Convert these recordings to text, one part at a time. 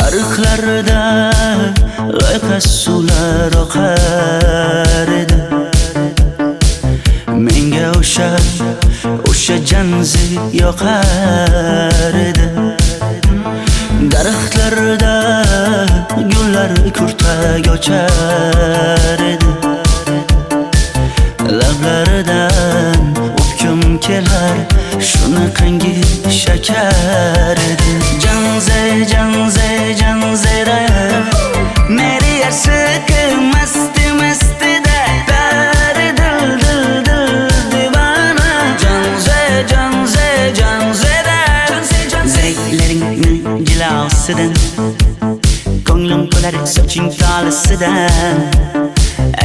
Ariqlarda loyqa suvlar oqar edi. Menga o'sha janzi yoqar edi. Daraxtlarda gullar kurtak ochar edi. Lablaridan o'pkim kelar, shunaqangi shakar edi. Janzera meri yarsiqi masti da bari dil divana. Janzera zeylaringni jilosidan, ko'nglim to'lar soching tolisidan.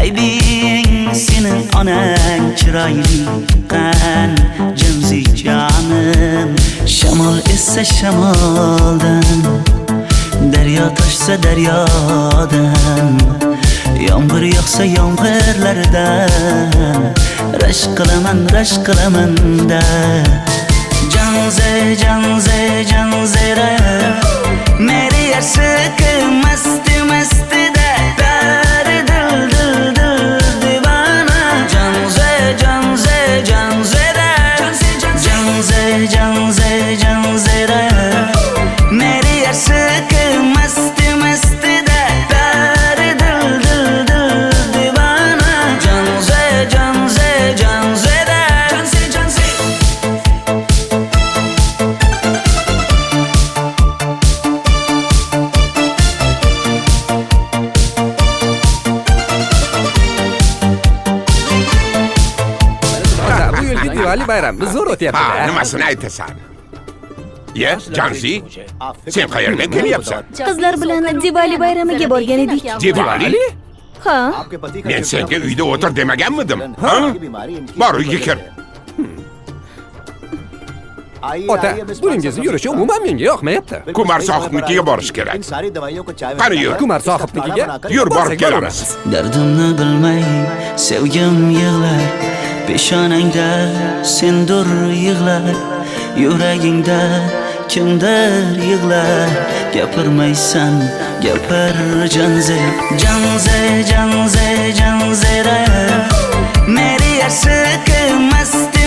Aybing sening onang chiroyli qan janzi jonim. Shamol essa shamoldan, daryo toshsa daryodan, yomg'ir yog'sa yomg'irlardan rashk qilaman da. Janzera meri yarsiqi masti da bari dil divana. Janzera meri yarsiqi masti da bari dil divana. Janzera Bu yilgi Diwali bayrami zo'r o'tyapti-da. Nimasini aytasan? Ye, Janzi, sen qayerdan kelyapsan? Qizlar bilan Diwali bayramiga borgan edik. Diwali? Ha? Men senga uyda o'tir demaganmidim? Ha? Bor uyga kir. Ota, buningizni yurishi umuman menga yoqmayapti. Kumar sohibnikiga borish kerak. Qani yur. Kumar sohibnikiga Yur, borib kelamiz. Dardimni bilmay sevgim yig'lar, peshonangda sendur yig'lar, yuragingda kimdir yig'lar. Gapirmaysan, gapir janzera meri yarsiqi masti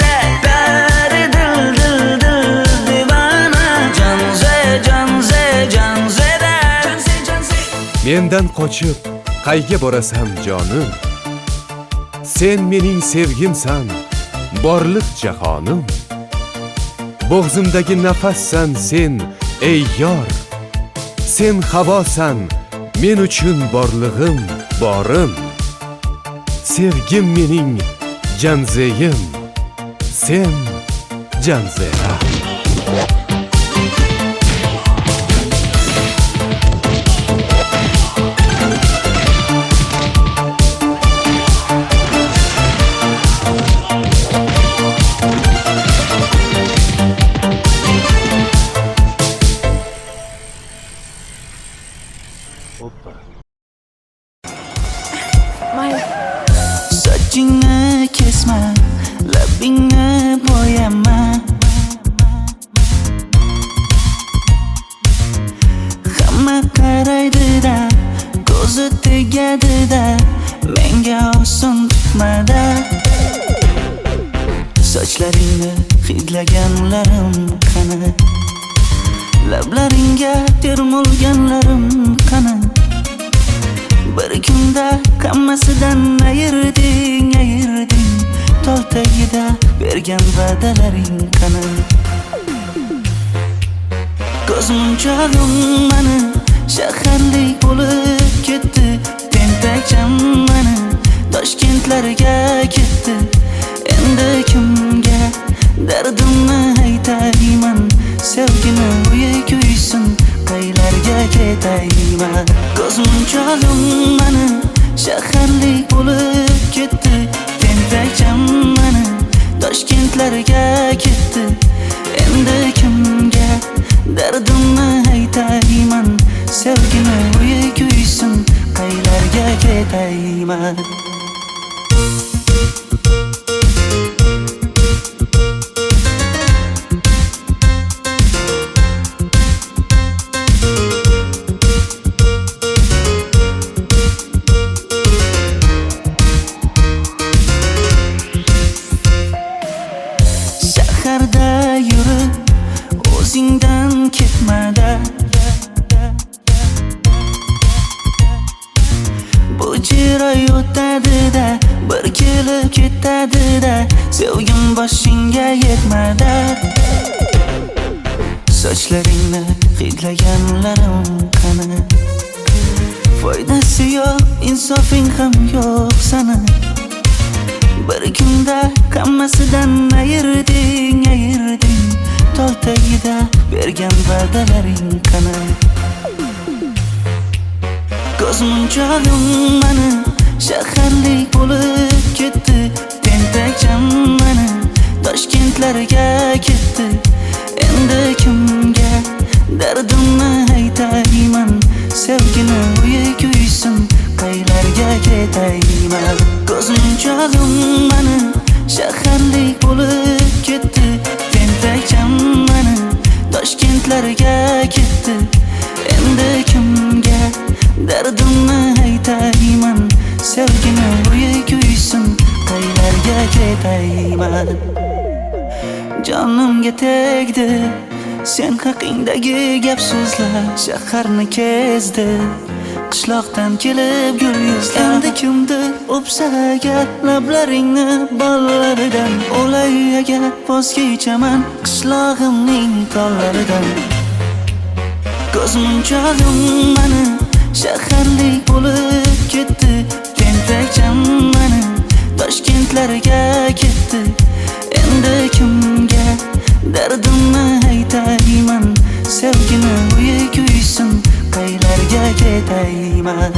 da bari dil divana. Janzera mendan qochib qayga borasan jonim? Sen mening sevgimsan, borliq jahonim. Bo'g'zimdagi nafassan sen, ey yor. Sen havosan, men uchun borlig'im, borim. Sevgim mening janzeyim, sen janzera. Sochingni kesma, labingni bo'yama. Hamma qaraydi-da, ko'zi tegadi-da, menga oson tutmada. Sochlaringni hidlaganlarim qani, lablaringga termulganlarim qani. Bir kunda hammasidan ayırding. Tol tagida bergan va'dalaring qani. Ko'zmunchog'im mani shaharlik bo'lib ketdi. Tentakcham mani Toshkentlarga ketdi. Endi kimga dardimni aytayman? Sevgini uyi kuysin, qaylarga ketayman? ketayman. Shaharda yurib o'zingdan ketmada, bu jiroy o'tadi-da, bir kelib ketadi-da, sevgim boshingga yetmada. Sochlaringni hidlaganlarim qani, foydasi yo'q, insofing ham yo'q sana. Bir kunda hammasidan ayırding, tol tagida bergan va'dalaring qani. Ko'z munchog'im mani shaharlik bo'lib ketdi, tentakcham mani Toshkentlarga ketdi. Endi kimga dardimni aytayman, sevgini uyi kuysin, qaylarga ketayman. Ko'z munchog'im mani shaharlik bo'lib ketdi, tentakcham mani Toshkentlarga ketdi. Endi kimga dardimni aytayman, sevgini uyi kuysin, qaylarga ketayman. Jonimga tegdi sen haqingdagi gap so'zlar, shaharni kezdi qishloqdan kelib gul yuzlar. Endi kimdir o'psa agar lablaringni bollaridan, o'lay agar voz kechaman qishlog'imning tollaridan. Ko'z munchog'im mani shaharlik bo'lib ketdi, tentakcham mani Toshkentlarga ketdi. Endi kimga dardimni aytayman, sevgini uyi kuysin, qaylarga ketayman.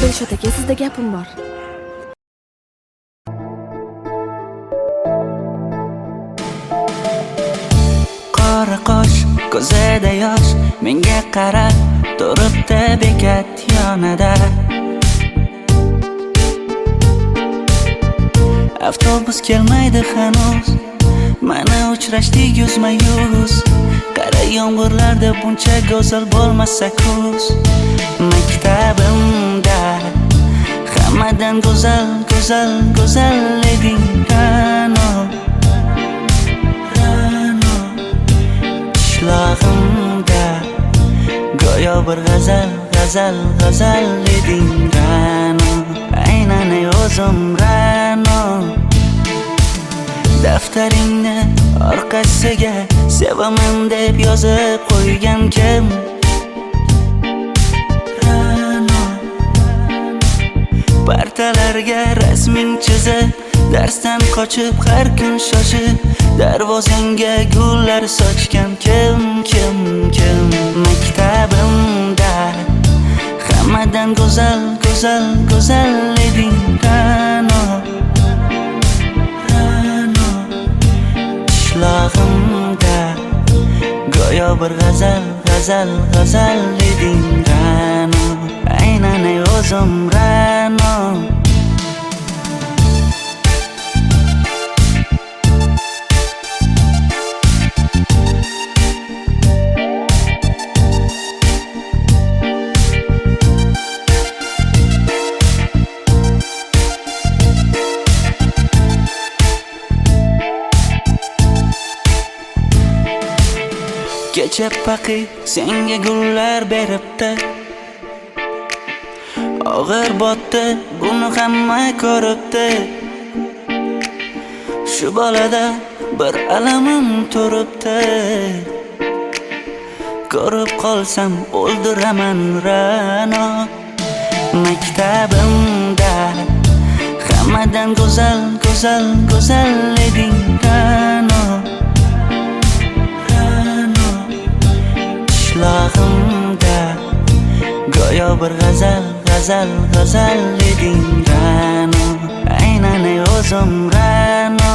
Dilshod aka, sizda gapim bor. Qora qosh, ko'zida yosh, menga qarab turibdi bekat yonida. Avtobus kelmaydi hanuz, mana uchrashdik yuzma-yuz. Qara yomg'irlarda buncha go'zal bo'lmasa kuz. Maktabimda hammadan go'zal, go'zal, go'zal eding Ra'no. Qishlog'imda go'yo bir g'azal, g'azal, g'azal eding Ra'no. Aynan o'zim Ra'no. Daftaringni orqasiga sevaman deb yozib qo'ygan kim? Ra'no. Partalarga rasming chizib, darsdan qochib har kun shoshib, darvozangga gullar sochgan kim? Maktabimda hammadan go'zal, go'zal, go'zal eding Ra'no. Qishlog'imda go'yo bir g'azal, g'azal, g'azal eding Ra'no. Aynan o'zim Ra'no. Kecha paqi senga gullar beribdi, og'ir botdi, buni hamma ko'ribdi. Shu bolada bir alamim turibdi, ko'rib qolsam o'ldiraman Ra'no. Maktabimda hammadan go'zal, go'zal, go'zal eding Ra'no. Qishlog'imda go'yo bir g'azal eding Ra'no, aynan o'zim Ra'no.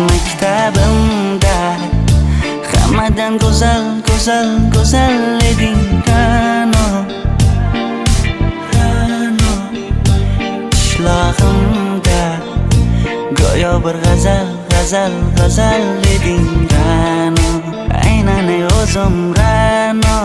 Maktabimda hammadan go'zal eding Ra'no. Qishlog'imda go'yo bir g'azal eding Ra'no, aynan o'zim Ra'no.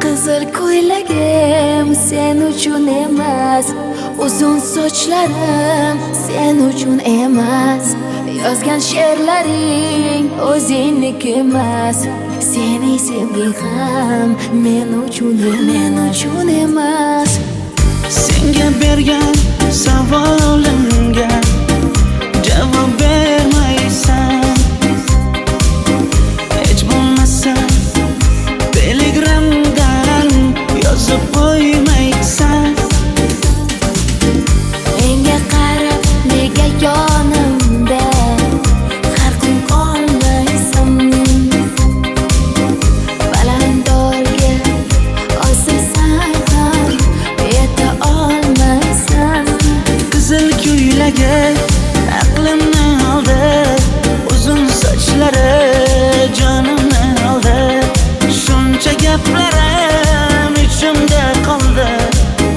Qizil ko'ylagim sen uchun emas, uzun sochlarim sen uchun emas, yozgan she'rlaring o'zingniki emas, seni sevging ham men uchun emas. Senga bergan savolimga javob bermaysan, hech bo'lmasa telegramdan yozib qo'ymaysan. Menga qarab nega yonimda har kun qolmaysan, balandorga osilsang ham yeta olmaysan. Qizil ko'ylagi aqlimni oldi, uzun sochlari jonimni oldi. Shuncha gaplarim ichimda qoldi,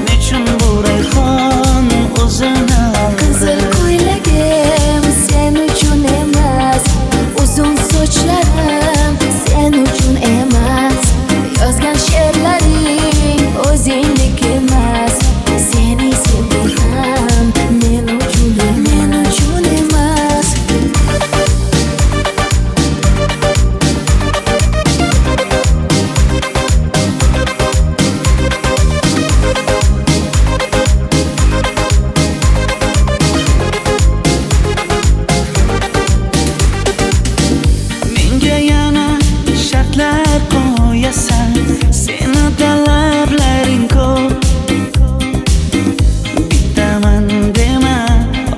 nechun bu rayhon o'zini oldi. Qizil ko'ylagim sen uchun emas, uzun sochlarim sen uchun emas, yozgan she'rlaring o'zingniki emas, seni sevging ham men uchun emas. Menga yana shartlar qo'yasan, seni talablaring ko'p. Bittaman dema,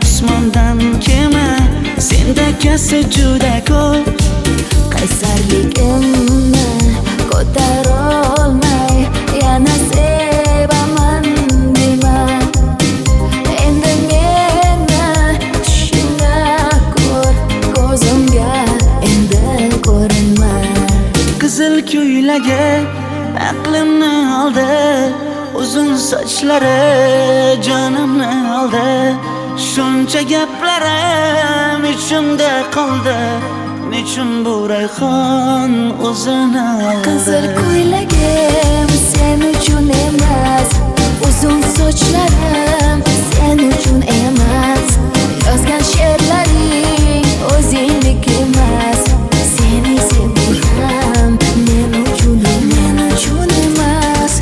osmondan kema, senda kasi juda ko'p. Qaysarligimni ko'tarolmay yana sevaman dema, endi meni tushingda ko'r, ko'zimga endi ko'rinma. Qizil ko'ylagi aqlimni oldi, uzun sochlari jonimni oldi. Shuncha gaplarim ichimda qoldi, nechun bu rayhon o'zini oldi. Qizil ko'ylagim sen uchun emas, uzun sochlarim sen uchun emas, yozgan she'rlaring o'zingniki emas, seni sevging ham men uchun emas.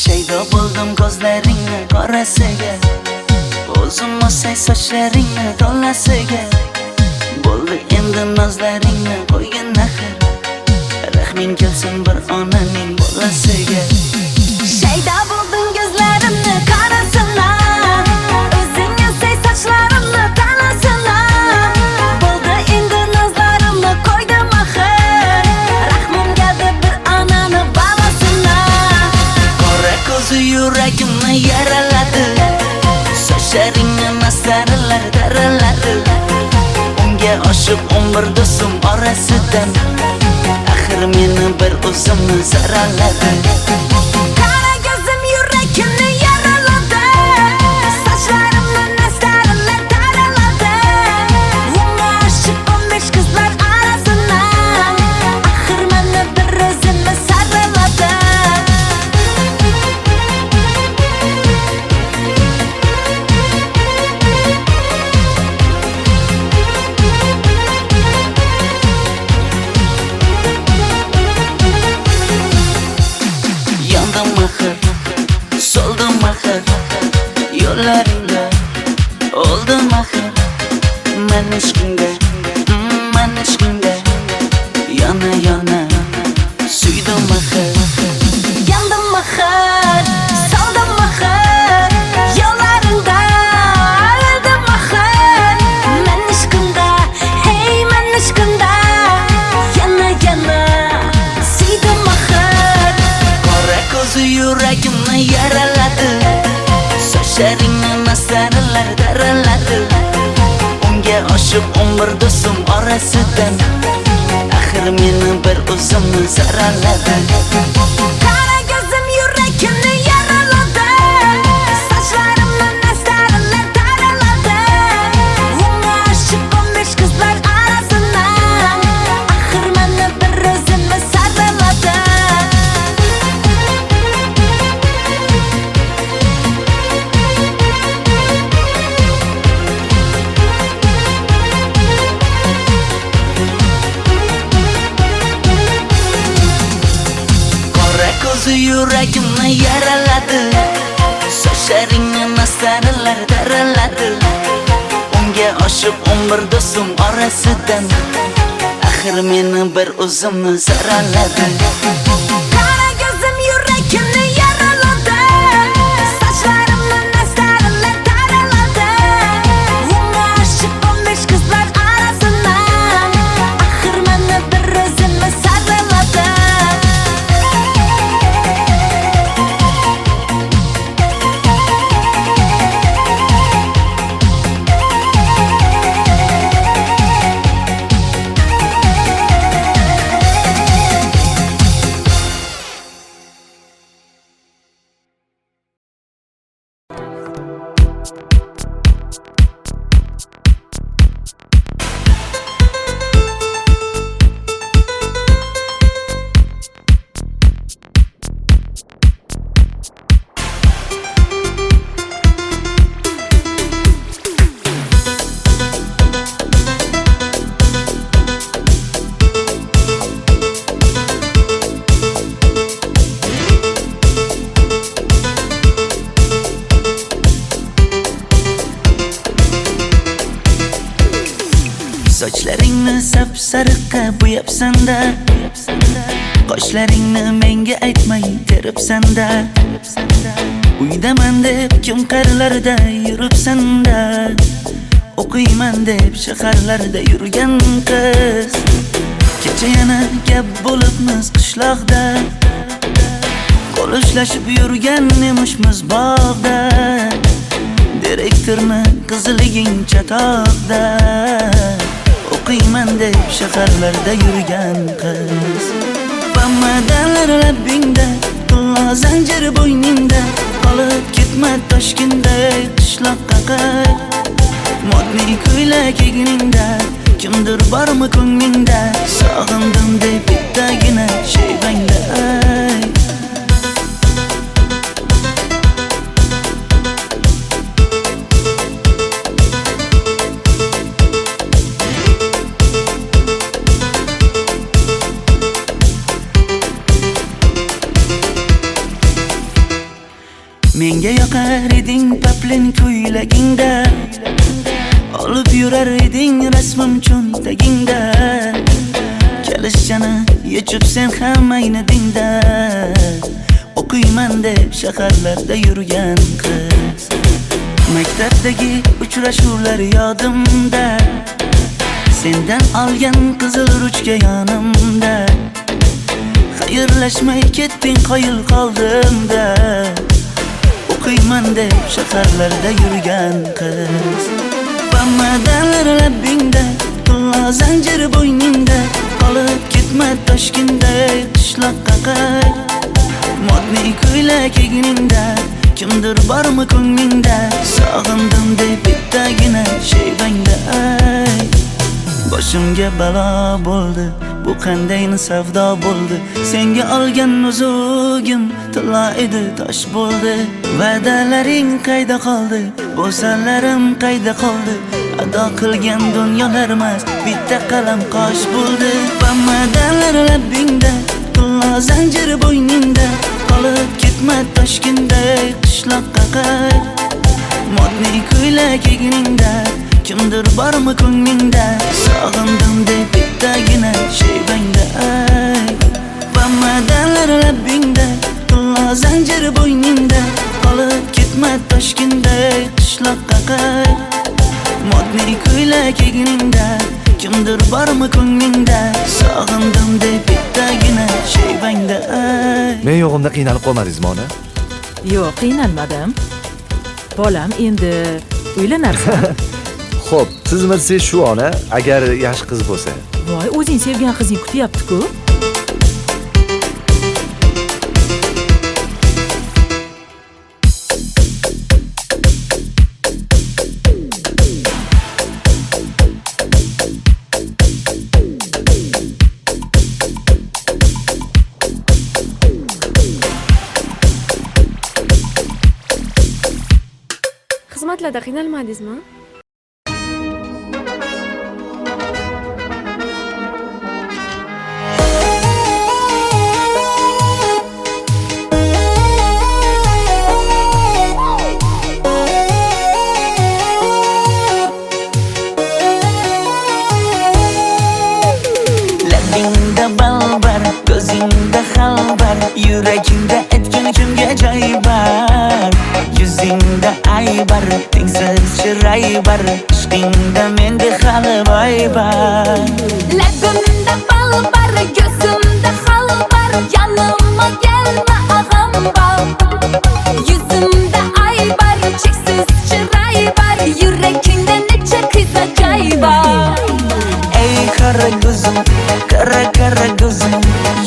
Shaydo bo'ldim ko'zlaringni qorasiga, o'zim osay sochlaringni to'lasiga. Bo'ldi endi nozlaringni qo'ygan axir, rahming kelsin bir onaning bolasiga. Shaydo bo'ldim ko'zlarimni qarasana, o'zing osay sochlarimni tanasana. Bo'ldi endi nozlarimni qo'ydim axir, rahmimga deb bir onani bolasana. Qora ko'zi yuragimni yaraladi, sochlaringni masaralar daraladi. Unga oshiq 11 do'stim orasidan, axir meni bir o'zimni saraladi. Yandım mahır, Yandım mahır, soldım mahır, yollarında öldüm mahır. Men aşkında, hey men aşkında, yana yana suydim mahır. qora ko'zi yuragimni yaraladi, sochlaringni nasaralar daraladi. Unga oshib umr do'stim orasidan, axir meni bir o'zimni saraladi. Kara gözüm yüreğimni yaraladı, saçlarımla nasaralar daraladı. Unga aşık 15 kızlar arasından, ahir meni bir özümü saraladı. Qora ko'zi yuragimni yaraladi, sochlaringni nasaralar daraladi. Unga oshib umr do'stim orasidan, axir meni bir o'zimni saraladi. Kara gözüm yüreğimni yaraladı, saçlarımla nasaralar daraladı. Unga aşık 15 kızlar arasından, ahir meni bir özümü saraladı. Sochlaringni sapsariqqa bo'yabsan-da, qoshlaringni menga aytmay teribsan-da. Uydaman deb kim qarlarda yuribsan-da, o'qiyman deb shaharlarda yurgan qiz. Kecha yana gap bo'libmiz qishloqda, qo'l ushlashib yurgan emishmiz bog'da. Direktorni qiziliging chatoqda, o'qiyman deb shaharlarda yurgan qiz. Bamadanlar labbingda, qullo zanjir bo'yningda, qolib ketma Toshkentda qishloqqa qayt. Modniy ko'ylak egningda, kimdir bormi ko'nglingda, sog'indim deb bittagina shevangda ayt. Menga yoqar eding paplin ko'ylagingda, olib yurar eding rasmim cho'ntagingda. Kalishchani yechib sen ham aynadingda, o'qiyman deb shaharlarda yurgan qiz. Maktabdagi uchrashuvlar yodimda, sendan olgan qizil ruchka yonimda. Xayrlashmay ketding qoyil qoldimda, o'qiyman deb shaharlarda yurgan qiz. Bamadanlar labbingda, qullo zanjir bo'yningda, qolib ketma Toshkentda qishloqqa qayt. Modniy ko'ylak egningda, kimdir bormi ko'nglingda, sog'indim deb bittagina shevangda ayt. Boshimga balo bo'ldi, bu qanday savdo bo'ldi. Senga olgan nuzugim tilla edi, tosh bo'ldi. Va'dalaring qayda qoldi, bo'salarim qayda qoldi. Ado qilgan dunyolar emas, bitta qalam qosh bo'ldi. Bamadanlar labbingda, qullo zanjir bo'yningda, qolib ketma Toshkentda qishloqqa qayt. Modniy ko'ylak egningda, kimdir bormi ko'nglingda, sog'indim deb bittagina shevangda ayt. Bamadan Gullar labbingda, gullar zanjir bo'yningda, qolib ketma Toshkentda qishloqqa qay. Modniy ko'ylak egningda, kimdir bormi ko'nglingda, sog'indim deb bittagina shayvangda. Men yo'g'imda qiynalib qolmadingizmi ona? Yo'q, qiynalmadim. Bolam, endi uylanarsan. Xo'p, siz bilsangiz shu ona, agar yaxshi qiz bo'lsa. Voy, o'zing sevgan qizing kutyapti-ku. Xizmatlarda qiynalmadingizmi? Labbingda balbar, ko'zingda xalbar, yuragingda aytgan kimga joy bar. Yuzingda aybar, tengsiz chiray bar, ishqingda menda hali boy bar. Labbimda bal bar, ko'zimda xal bar, yanıma gelme ağam bar. Yuzimda ay bar, cheksiz chiray bar, yurakingda necha qiza joy bar. Ey qara ko'zim, qara ko'zim,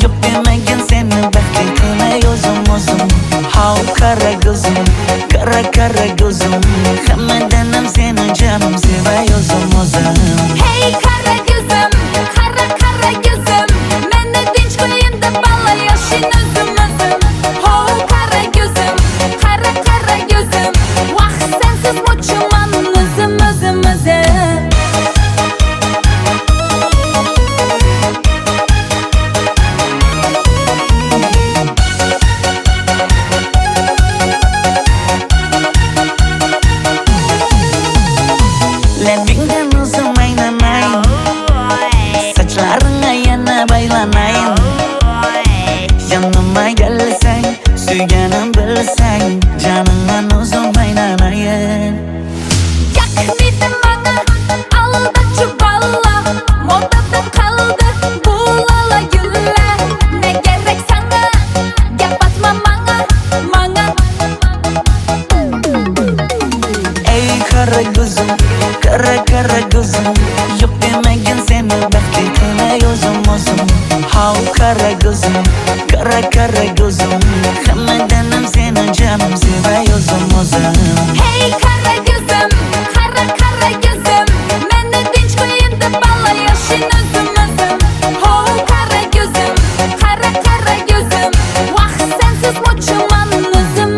yo'q demagin seni baxtli qilmay o'zim. Hav qara ko'zim, qara ko'zim, hammadan ham seni jonim sevay o'zim. Hey kara gözüm, kara gözüm, meni dinç koyunda balla yaşın özüm. Ho kara gözüm, kara gözüm, vah sensiz muçuman özüm. Labbingdan o'zim aylanay, sochlaringga yana baylanay. Yanıma gelsang, suyganim bilsang, jonimdan o'zim aylanay. Yaknidin bana, alda çuballa, modada kaldı bu lala güller. Ne gerek sana, yapatma mana. Ey qara ko'zim, qara ko'zim, yo'q demagin seni baxtli qilmay o'zim. Hav qara ko'zim, qara ko'zim, hammadan ham seni jonim sevay o'zim. Hey kara gözüm, kara gözüm, meni dinç koyunda balla yaşın özüm. Ho kara gözüm, kara gözüm, vah sensiz muçuman özüm.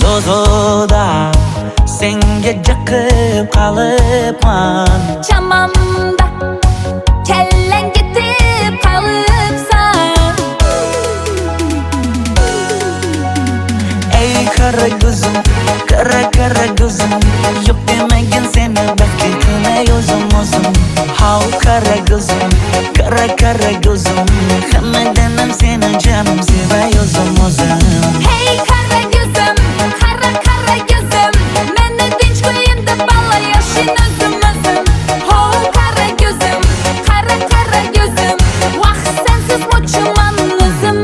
Zozoda senga jiqib qolibman. Chamamda kellang ketib qolibsan. Ey qara ko'zim, qara ko'zim, yo'q demagin seni baxtli qilmay o'zim. Hav qara ko'zim, qara ko'zim, hammadan ham seni jonim sevay o'zim. Hey kara gözüm, kara gözüm, meni dinç koyunda balla yaşın özüm. Ho kara gözüm, kara gözüm, vah sensiz muçuman özüm.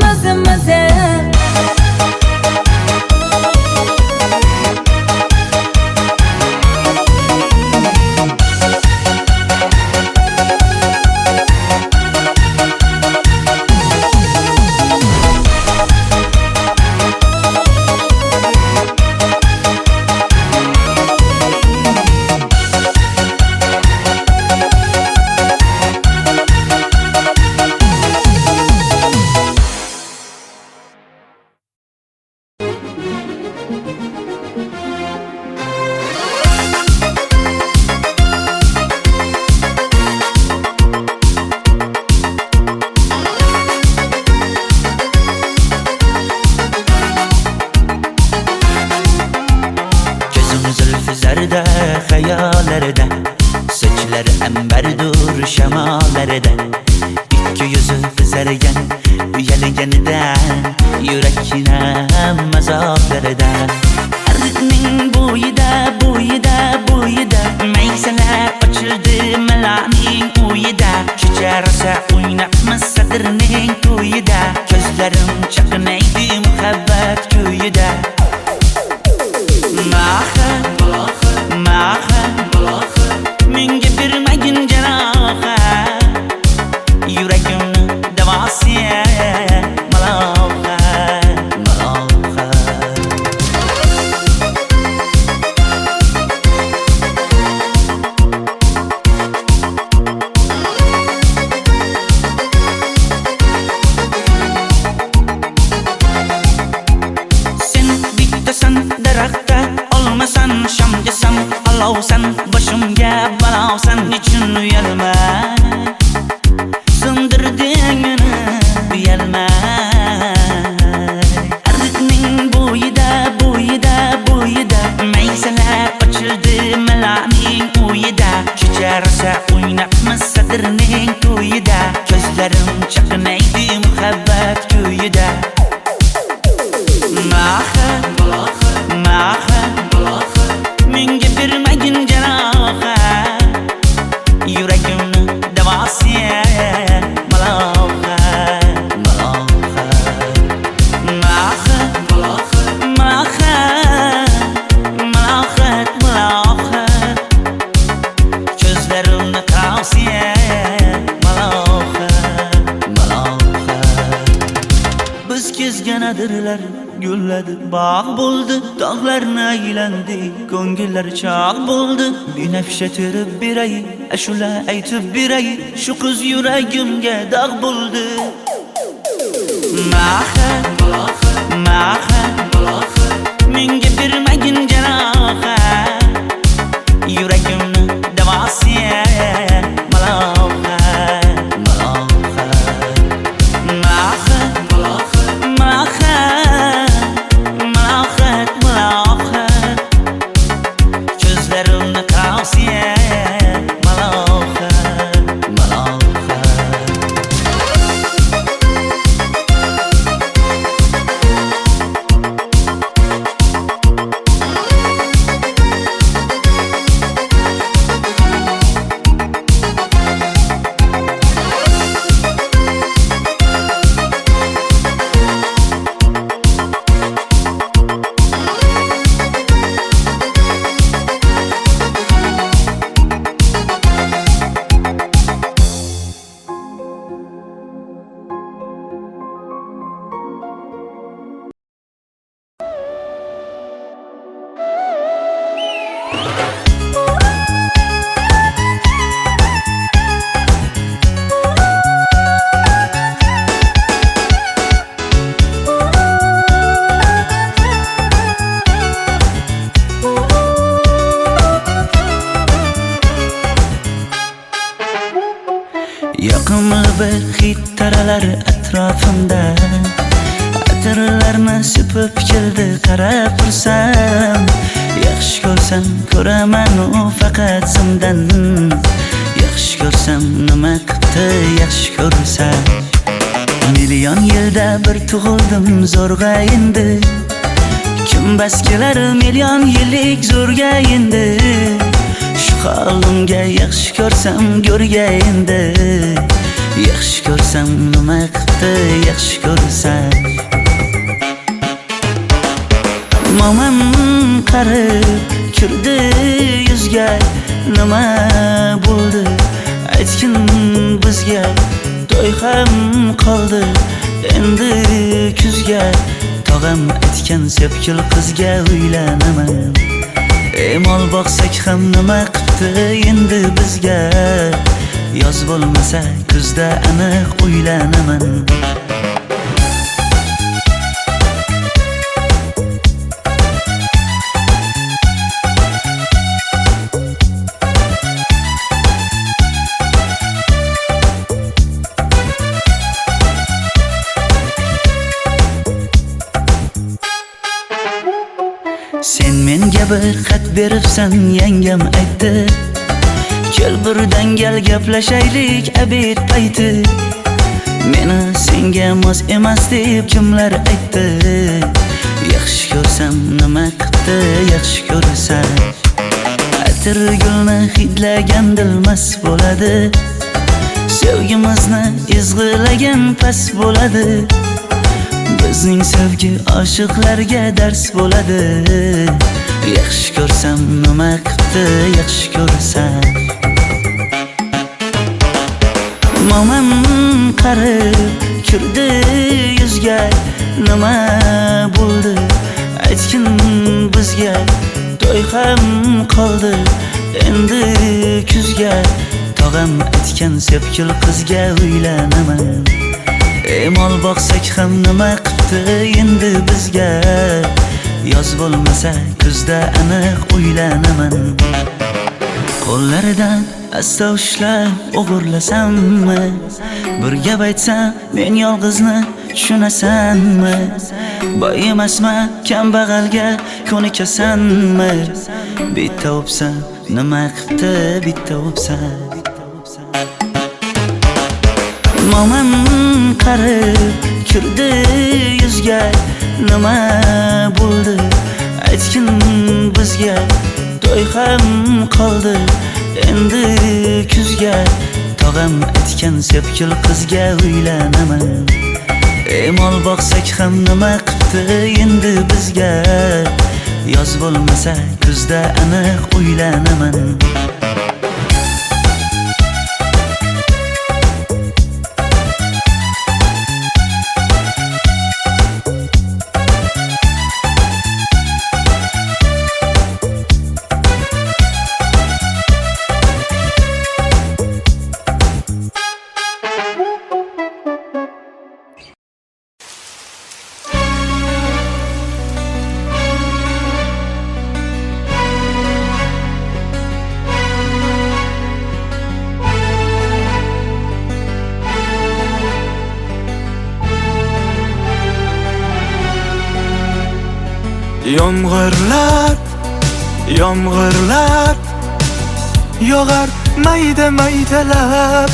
hayallarda Sochlar ambardur shamollarda Ikki yuzi qizargan uyalganida Yurakkinam azoblarida Ariqning bo'yida Maysalar ochildi malaning uyida Kecharsa o'ynabmiz sadirning to'yida Ko'zlarim chaqnaydi muhabbat kuyida Maha menga bermagin jarohat Yuragimni davosi maloha Sen bittasan daraxtda olmasan shamgasan olovsan boshimga balosan nechun uyalma sindirding meni uyalma Ariqning bo'yida Maysalar ochildi malaning uyida Kecharsa o'ynabmiz sadirning to'yida Ko'zlarim chaqnaydi muhabbat kuyida Maha menga bermagin jarohat Yuragimni davosi maloha Ko'zlarimni qavsi maloha Biz kezgan adirlar gulladi bog' bo'ldi tog'larni aylandi ko'ngillar chog' bo'ldi binafsha terib beray ashula aytib beray shu qiz yuragimga dog' bo'ldi Maha menga bermagin jarohat Yuragimni davosi maloha Ko'zlarimni qavsi maloha Yoqimli bir hid taralar atrofimda Atirlarni sepib keldi qarab tursam Yaxshi ko'rsam ko'raman u faqat simdan Yaxshi ko'rsam nima qipti yaxshi ko'rsam Million yilda bir tug'ildim zo'rg'a endi Kim bas kelar million yillik zo'rga endi Shu holimga yaxshi ko'rsam go'rga endi Yaxshi ko'rsam nima qipti yaxshi ko'rsam Momam qarib kirdi yuzga nima bo'ldi aytgin bizga to'y ham qoldi endi kuzga tog'am aytgan sepkil qizga uylanaman Mol boqsak ham nima qipti endi bizga yoz bo'lmasa kuzda aniq uylanaman Sen menga bir xat beribsan, yangam aytdi. Kel birdan gal gaplashaylik abid payti. Meni senga mos emas deb kimlar aytdi. Yaxshi ko'rsam nima qildi, yaxshi ko'rsam atir gulni hidlagan dilmas bo'ladi. Sevgimizni izg'ilagan pas bo'ladi. Bizning sevgi oshiqlarga dars bo'ladi. Yaxshi ko'rsam nima qildi, yaxshi ko'rsam momam qarib kirdi yuzga. Nima bo'ldi aytgin bizga. To'y ham qoldi endi kuzga. Tog'am aytgan sepkil qizga uylanaman. Mol boqsak ham nima qildi endi bizga. Yoz bo'lmasa kuzda aniq uylanaman. Qo'llaridan asta ushlab o'g'irlasammi? Bir gap aytsam men yolg'izni tushunasanmi? Boy emasman kambag'alga ko'nikasanmi? Bitta o'psam nima qildi, bitta o'psam. Momam qarib kirdi yuzga. Nima bo'ldi aytgin bizga. To'y ham qoldi endi kuzga. Tog'am aytgan sepkil qizga uylanaman. Mol boqsak ham nima qildi endi bizga. Yoz bo'lmasa kuzda aniq uylanaman. Yomg'irlar, yomg'irlar yog'ar mayda maydalab.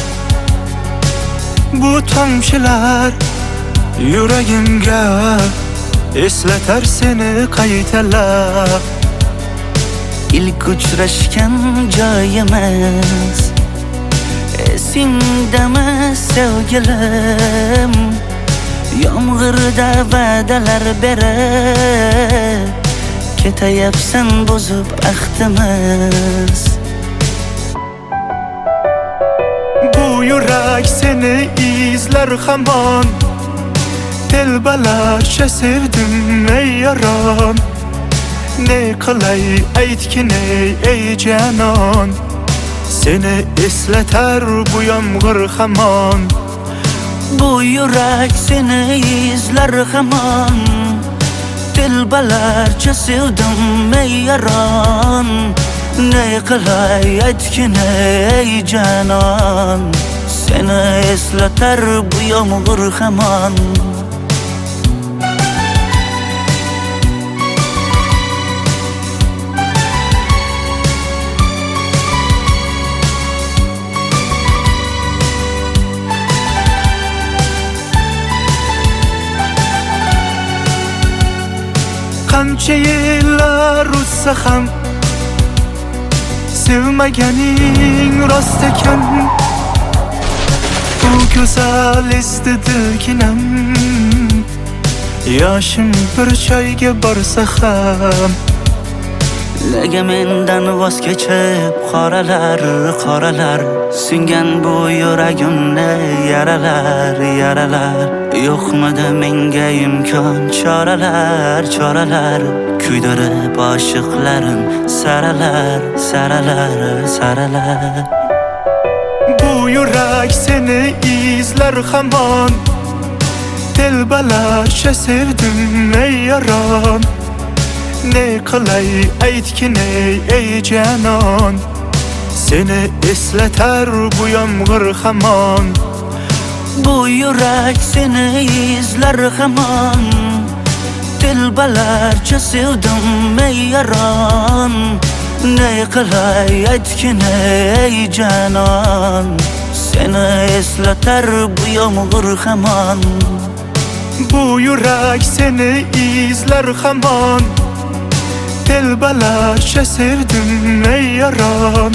Bu tomchilar yuragimga eslatar seni qaytalab. İlk uchrashgan joyimiz esingdami sevgilim? Yomg'irda va'dalar berib ketayapsan bozib ahdimiz. Bu yurak seni izlar hamon. Telbalarcha sevdim ey yaron. Ne qilay aytgin ey janon. Seni eslatar bu yomg'ir hamon. Bu yurak seni izlar hamon. Telbalarcha sevdim ey yaron. Ne qilay aytgin ey janon. Seni eslatar bu yomg'ir hamon. Qancha yillar o'tsa ham sevmaganing rost ekan. Bu go'zal esdi dilginam. Yoshim bir joyga borsa ham Nega mendan voz kechib qoralar, qoralar singan bu yuragimni yaralar, yaralar. Yo'qmidi menga imkon choralar, choralar kuydirib oshiqlarim saralar, saralar, saralar. Bu yurak seni izlar hamon. Telbalarcha sevdim ey yaron. Ne qilay aytgin ey janon. Seni eslatar bu yomg'ir hamon. Bu yurak seni izlar hamon. Dilbalarcha sevdim ey yaron. Ne qilay aytgin ey janon. Seni eslatar bu yomg'ir hamon. Bu yurak seni izler hamon. Dilbalarcha sevdim ey yaron.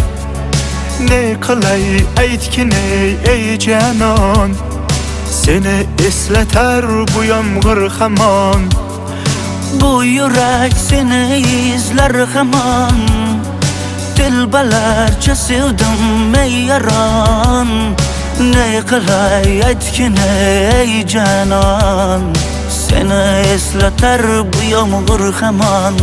Ne qilay aytgin ey janon. Seni eslatar bu yomg'ir hamon. Bu yurak seni izler hamon. Dilbalarcha sevdim ey yaron. Ne qilay aytgin ey janon. Seni eslatar bu yomg'ir hamon.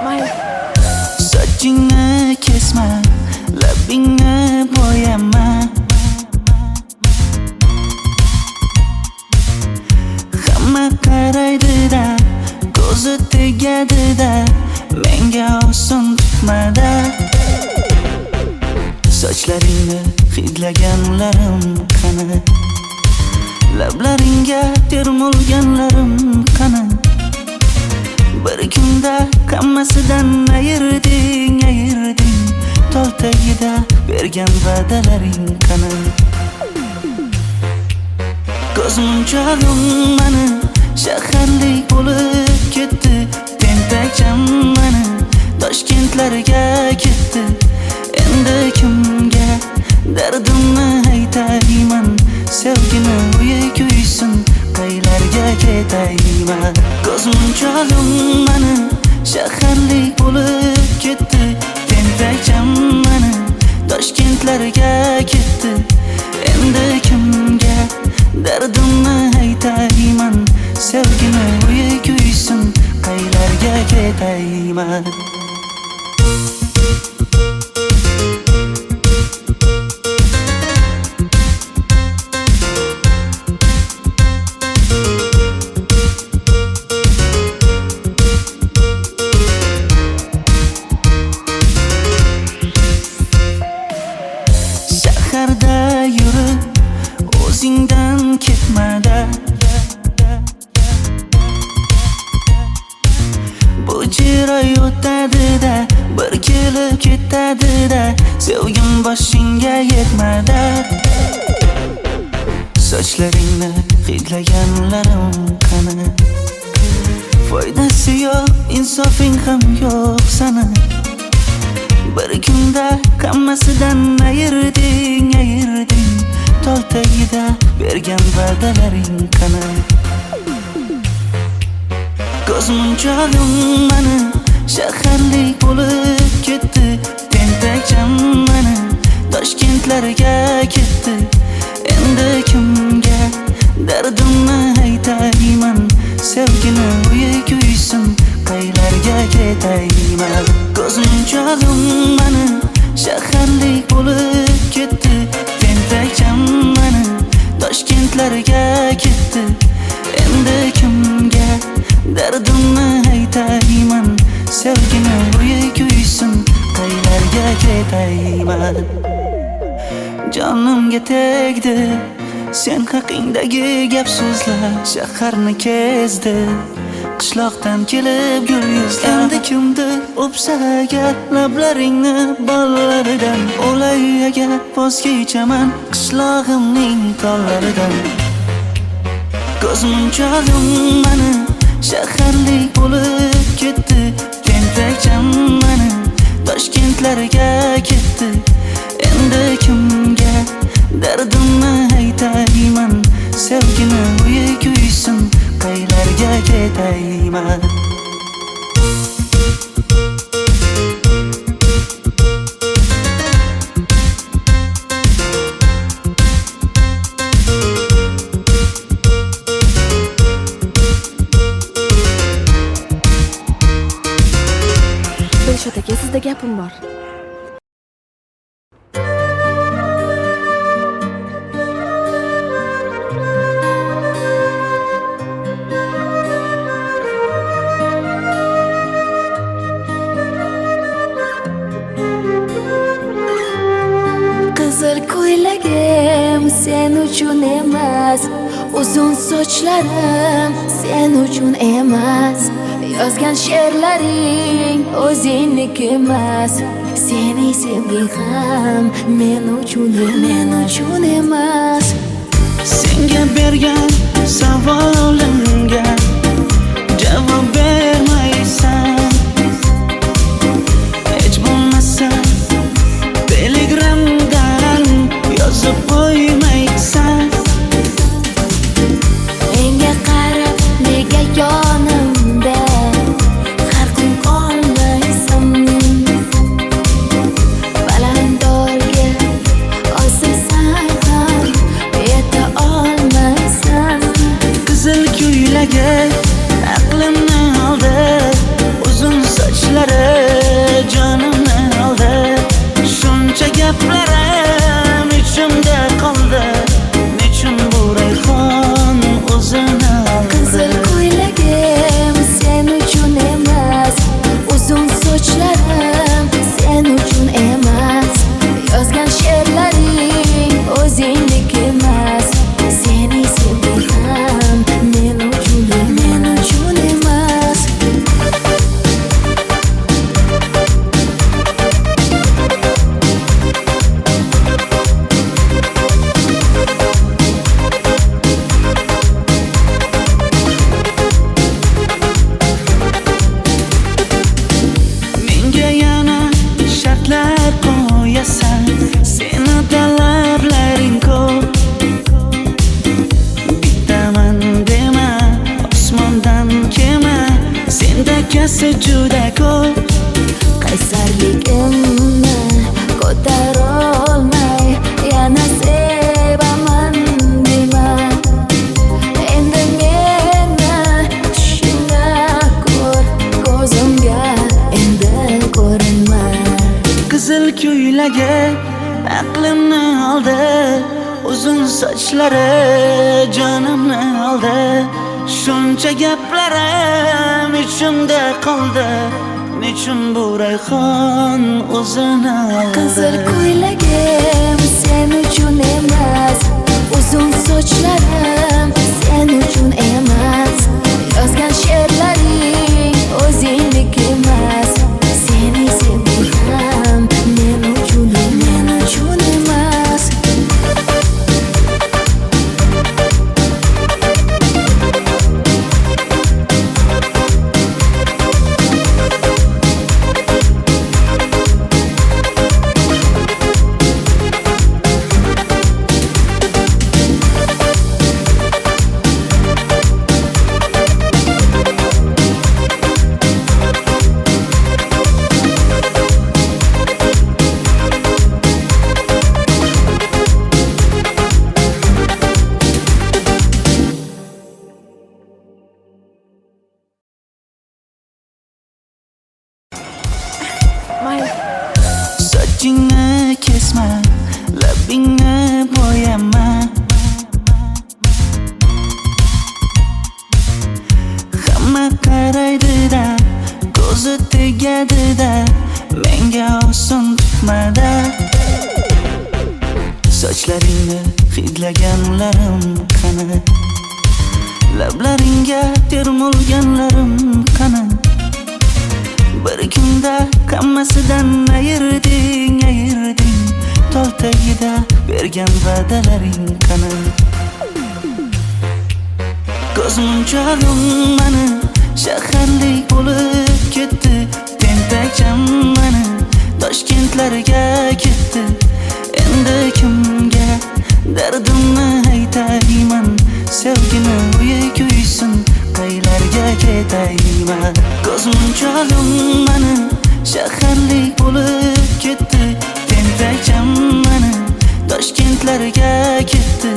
Mayli. Sochingni kesma, labingni bo'yama. Hamma qaraydi-da, ko'zi tegadi-da, menga oson tutmada. Sochlaringni hidlaganlarim qani? Lablaringga termulganlarim qani? Bir kunda hammasidan ayırding. Tol tagida bergan va'dalaring qani? Ko'zmunchog'im mani shaharlik bo'lib ketdi. Tentakcham mani Toshkentlarga ketdi. Endi kimga dardimni aytayman? Sevgini uyi kuysin, qaylarga ketayman? Ko'zmunchog'im mani shaharlik bo'lib ketdi. Tentakcham mani Toshkentlarga ketdi. Endi kimga dardimni aytayman? Sevgini uyi kuysin, qaylarga ketayman? Shaharda yurib o'zingdan ketmada. Bu jiroy o'tadi-da, bir kelib ketadi-da, sevgim boshingga yetmada. Sochlaringni hidlaganlarim qani? Foydasi yo'q, insofing ham yo'q sana. Bir kunda hammasidan ayırding. Tol tagida bergan va'dalaring qani? Ko'zmunchog'im mani shaharlik bo'lib ketdi. Tentakcham mani Toshkentlarga ketdi. Endi kimga dardimni aytayman? Sevgini uyi kuysin, qaylarga ketayman? Ko'zmunchog'im mani shaharlik bo'lib ketdi. Tentakcham mani Toshkentlarga ketdi. Endi kimga dardimni aytayman? Sevgini uyi kuysin, qaylarga ketayman? Jonimga tegdi sen haqingdagi gap so'zlar. Shaharni kezdi, qishloqdan kelib gul yuzlar. Endi kimdir o'psa agar lablaringni bollaridan, o'lay agar voz kechaman qishlog'imning tollaridan. Ko'zmunchog'im mani shaharlik bo'lib ketdi. Tentakcham mani Toshkentlarga ketdi. Endi kimga dardimni aytayman? Sevgini uyi kuysin, qaylarga ketayman? Dilshod aka, sizda gapim bor. Qizil ko'ylagim sen uchun emas, uzun sochlarim sen uchun emas, yozgan she'rlaring o'zingniki emas, seni sevging ham men uchun emas. Senga bergan savolimga javob bermaysan. Hech bo'lmasa Telegramdan yozib qo'ymaysan. Menga qarab nega yonimda har kun qolmaysan? Balandorga osilsang ham yeta olmaysan. Qizil ko'ylagi aqlimni oldi, uzun sochlari jonimni oldi. Shuncha gaplarim ichimda qoldi, nechun bu rayhon o'zini oldi? Qizil ko'ylagim sen uchun emas, uzun sochlarim sen uchun emas, yozgan she'rlaring o'zingniki emas, seni sevging ham men uchun emas. Menga yana shartlar qo'yasan, seni talablaring ko'p. Bittaman dema, osmondan kema, senda kasi juda ko'p. Qaysarligimni ko'tarolmay yana sevaman dema. Endi meni tushingda ko'r, ko'zimga endi ko'rinma. Qizil ko'ylagi aqlimni oldi, uzun sochlari jonimni oldi. Shuncha gaplarim ichimda qoldi, nechun bu rayhon o'zini oldi? Qizil ko'ylagim sen uchun emas, uzun sochlarim sen uchun emas, yozgan she'rlaring o'zingniki emas, seni sevging ham men uchun emas. Mayli. Sochingni kesma, labingni bo'yama. Hamma qaraydi-da, ko'zi tegadi-da, menga oson tutmada. Sochlaringni hidlaganlarim qani, lablaringga termulganlarim qani. Bir kunda hammasidan ayırding, tol tagida bergan va'dalaring qani. Ko'zmunchog'im mani shaharlik bo'lib ketdi. Tentakcham mani Toshkentlarga ketdi. Endi kimga dardimni aytayman? Sevgini uyi kuysin, qaylarga ketayman? Ko'zmunchog'im mani shaharlik bo'lib ketdi. Tentakcham mani Toshkentlarga ketdi.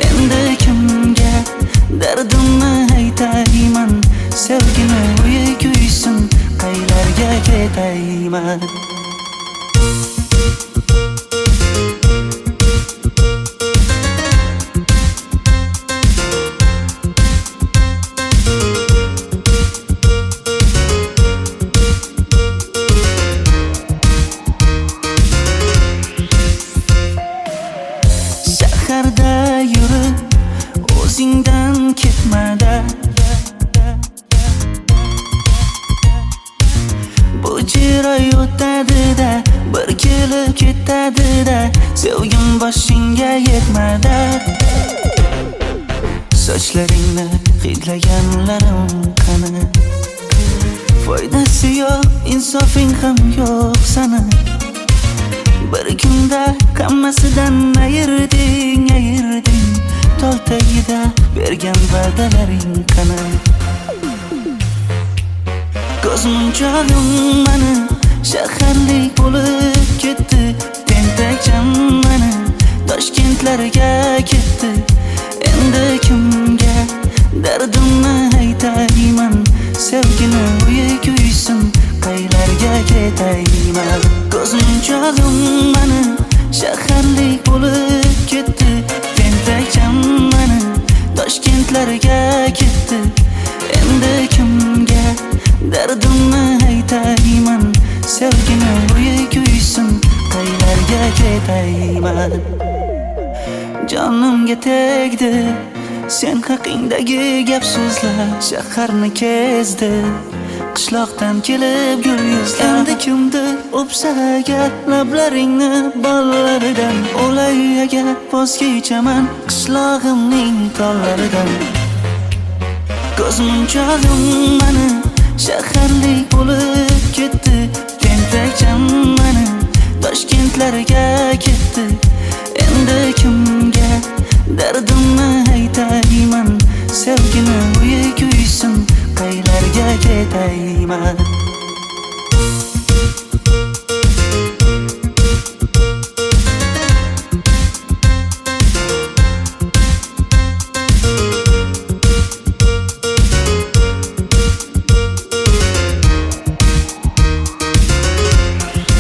Endi kimga dardimni aytayman? Sevgini uyi kuysin, qaylarga ketayman? Shaharda yurib o'zingdan ketmada, bu jiroy o'tadi-da, bir kelib ketadi-da, sevgim boshingga yetmada. Sochlaringni hidlaganlarim qani? Foydasi yo'q, insofing ham yo'q sana. Bir kunda hammasidan ayırding. Tol tagida bergan va'dalaring qani? Ko'zmunchog'im mani shaharlik bo'lib ketdi. Tentakcham mani Toshkentlarga ketdi. Endi kimga dardimni aytayman? Sevgini uyi kuysin, qaylarga ketayman? Ko'zmunchog'im mani shaharlik bo'lib ketdi. Tentakcham mani Toshkentlarga ketdi. Endi kimga dardimni aytayman? Sevgini uyi kuysin, qaylarga ketayman? Jonimga tegdi sen haqingdagi gap so'zlar, shaharni kezdi qishloqdan kelib gul yuzlar. Endi kimdir o'psa agar lablaringni bollaridan, o'lay agar voz kechaman qishlog'imning tollaridan. Ko'zmunchog'im mani shaharlik bo'lib ketdi. Tentakcham mani Toshkentlarga ketdi. Endi kimga dardimni aytayman? Sevgini uyi kuysin, qaylarga ketayman?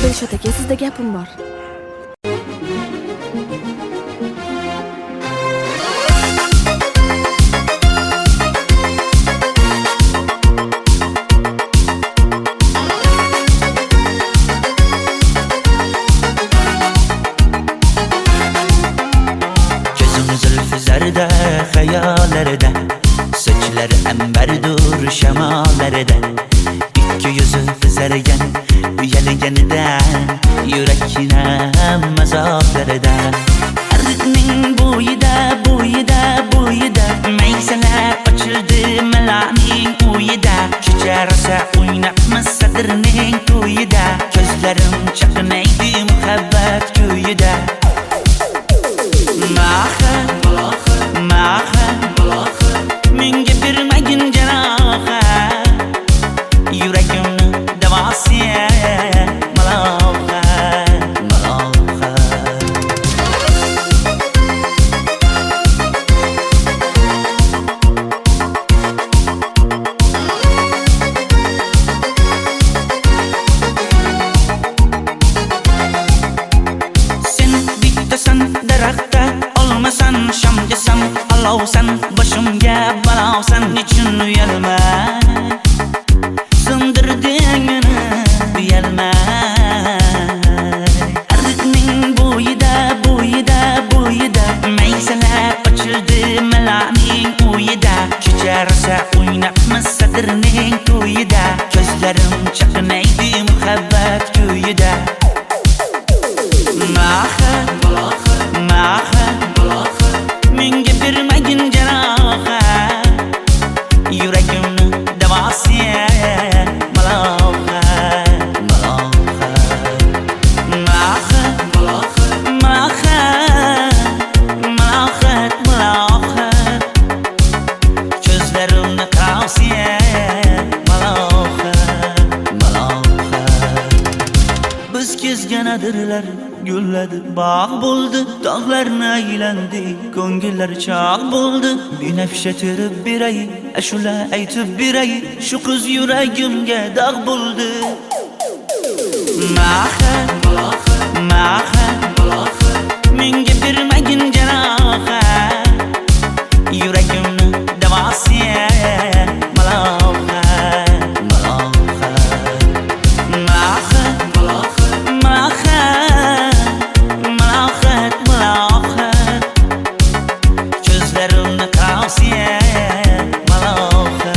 Dilshod aka, sizda gapim bor. Zarda hayallarda, sochlari ambardur shamollarida, ikki yuzi qizargan uyalganida, yurakning mazoblarida, arqning bo'yida maysalar ochildi malaning uyida, kecha rosa o'ynabmiz sadrning to'yida, ko'zlarim chaqnaydi muhabbat kuyida. Menga bermagin jarohat, yuragimni davosi malohat. Kadirler gülledi bağ buldu Dağlarına aylendi Ko'ngillar çağ buldu Bir nefşe terib biray Ashula aytib biray Şu kız yüreğimge dağ buldu Maha Menga bermagin janoha Yüreğimni davasiya Maloha Gözlerimni tavsiye Maloha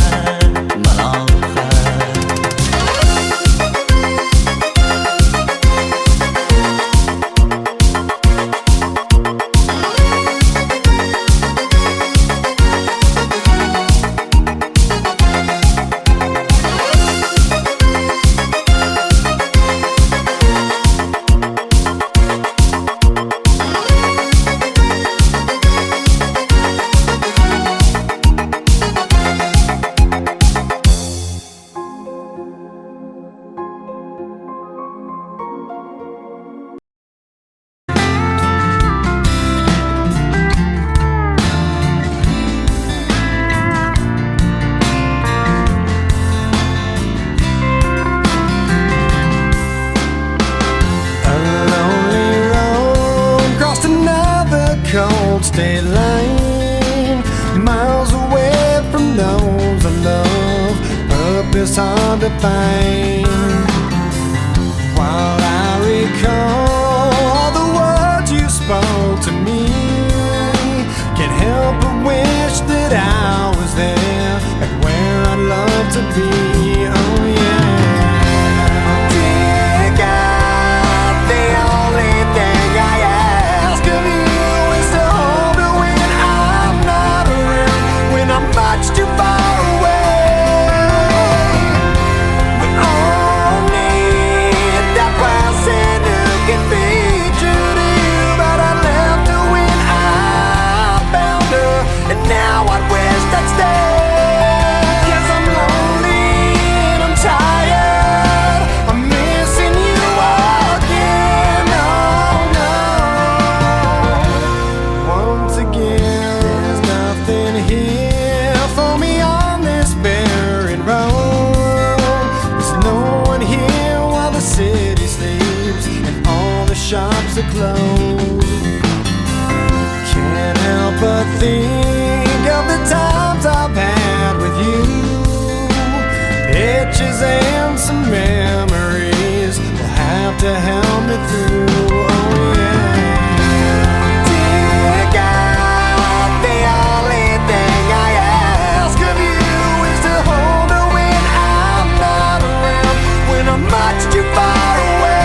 cold state line, miles away from those I love. Purpose hard to find. While I recall all the words you spoke to me, can't help but wish that I was there, like where I'd love to be. Oh yeah. Too far away. We all need that person who can be true to you. But I left her when I found her, and now I wish I'd stay. 'Cause I'm lonely and I'm tired. I'm missing you again. Oh no. Once again, there's nothing here for me on this barren road. There's no one here while the city sleeps and all the shops are closed. Can't help but think of the times I've had with you. Pictures and some memories will have to help me through. Oh yeah. Dear God, the only thing I ask of you is to hold her when I'm not around, when I'm much too far away.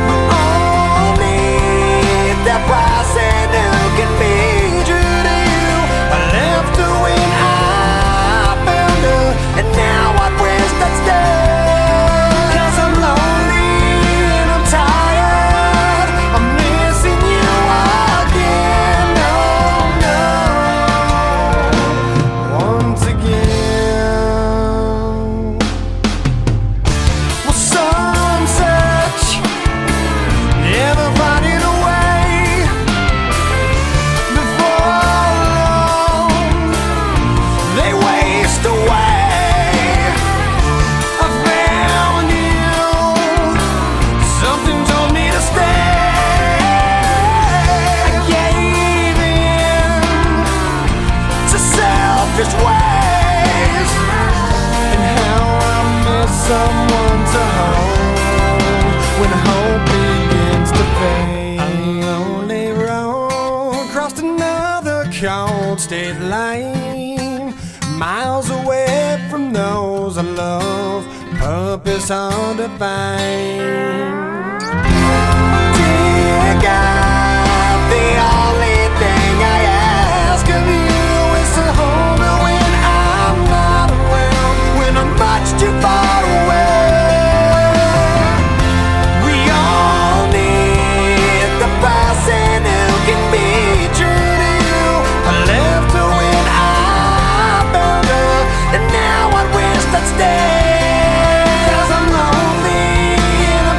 We all need that person who can be true to you. I left her when I found her, and now I wish I'd stay. 'Cause I'm lonely and I'm tired. I'm missing you again. Oh no. Once again. Well, some search, never finding a way. Before long, they waste away. I found you. Something told me to stay. I gave in to selfish ways, and how I miss someone to hold when hope begins to fade. A lonely road crossed another cold state line, miles away from those I love. Purpose hard to find. Dear God, the only thing I ask of you is to hold her when I'm not around, when I'm much too far away. We all need the person who can be true to you. I left her when I found her, and now I wish I'd stay. 'Cause I'm lonely and I'm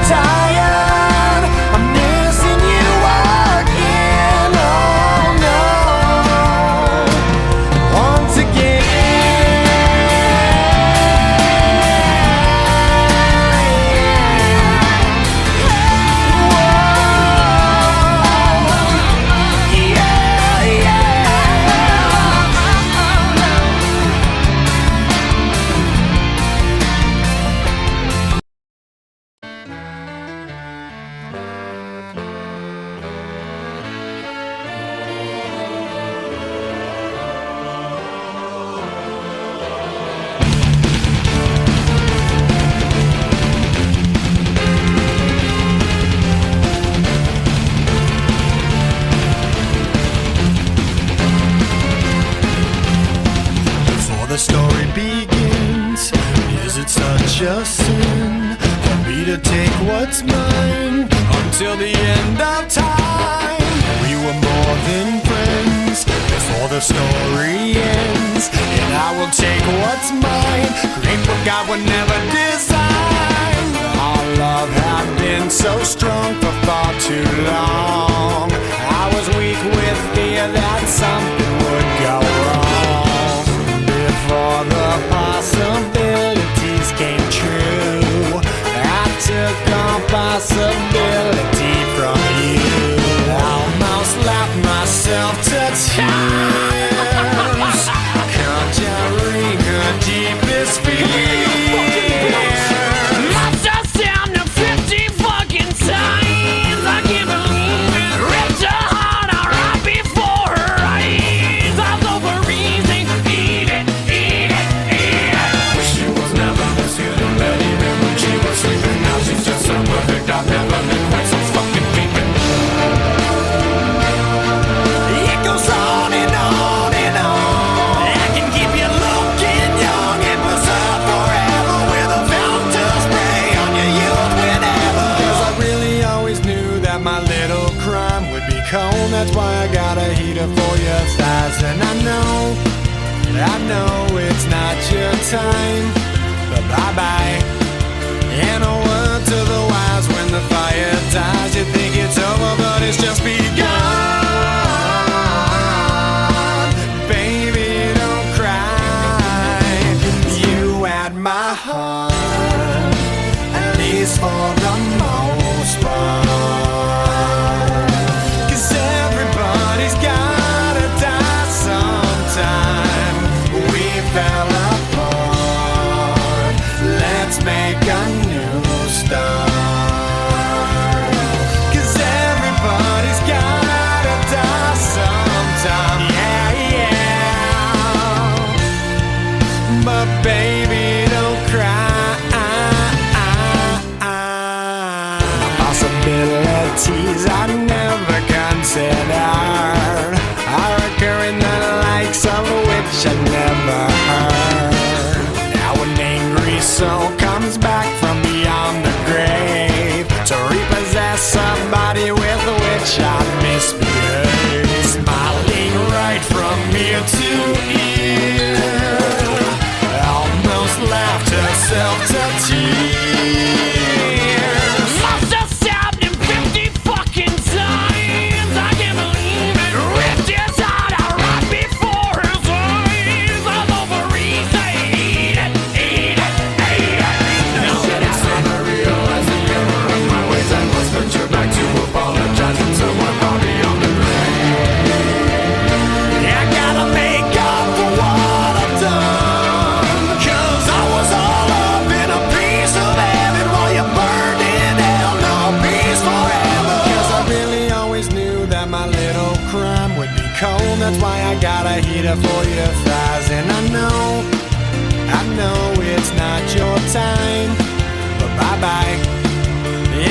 story begins. Is it such a sin for me to take what's mine until the end of time? We were more than friends before the story ends, and I will take what's mine, create what God would never design. Our love had been so strong for far too long. I was weak with fear that something would go wrong before the possibilities came true. I took all possibility from you. Almost laughed myself to tears, conjuring her deepest fears. Lost her sound of 50 fucking times. I can't believe it. Ripped her heart out right before her eyes. I was over easy. Eat it, eat it, eat it. Wish she was never this good and let even when she was sleeping. Now she's just so perfect. I've never been quite so fucking peeping. It goes on and on and on. I can keep you looking young and preserved forever with a fountain spray on your youth whenever. 'Cause I really always knew that my little crime would be cold. That's why I got a heater for your thighs. And I know it's not your time, but bye-bye. And a word to the wise, when the fire dies, you think it's over, but it's just begun. Baby, don't cry. You had my heart, at least for the most part. 'Cause everybody's gotta die sometime. We fell apart. Let's make a new start. 'Cause everybody's gotta die sometime. Yeah, yeah. But baby, don't cry. Possibilities I never considered are occurring, the likes of which I never heard. Now an angry soul comes back from beyond the grave to repossess somebody with which I misbehaved. Smiling right from ear to ear, almost laughed herself to tears. Lost her sound in 50 fucking times. I can't believe it. Ripped his heart out right before his eyes. I'm over easy. Eat it, eat it, eat it. Now that I realize the error of my ways, I must venture back to apologizing to my body on the grave. I gotta make up for what I've done, 'cause I was all up in a piece of heaven while you burned in hell. No peace forever. 'Cause I really always knew that my little crime would be cold. That's why I got a heater for your thighs. And I know it's not your time, but bye-bye.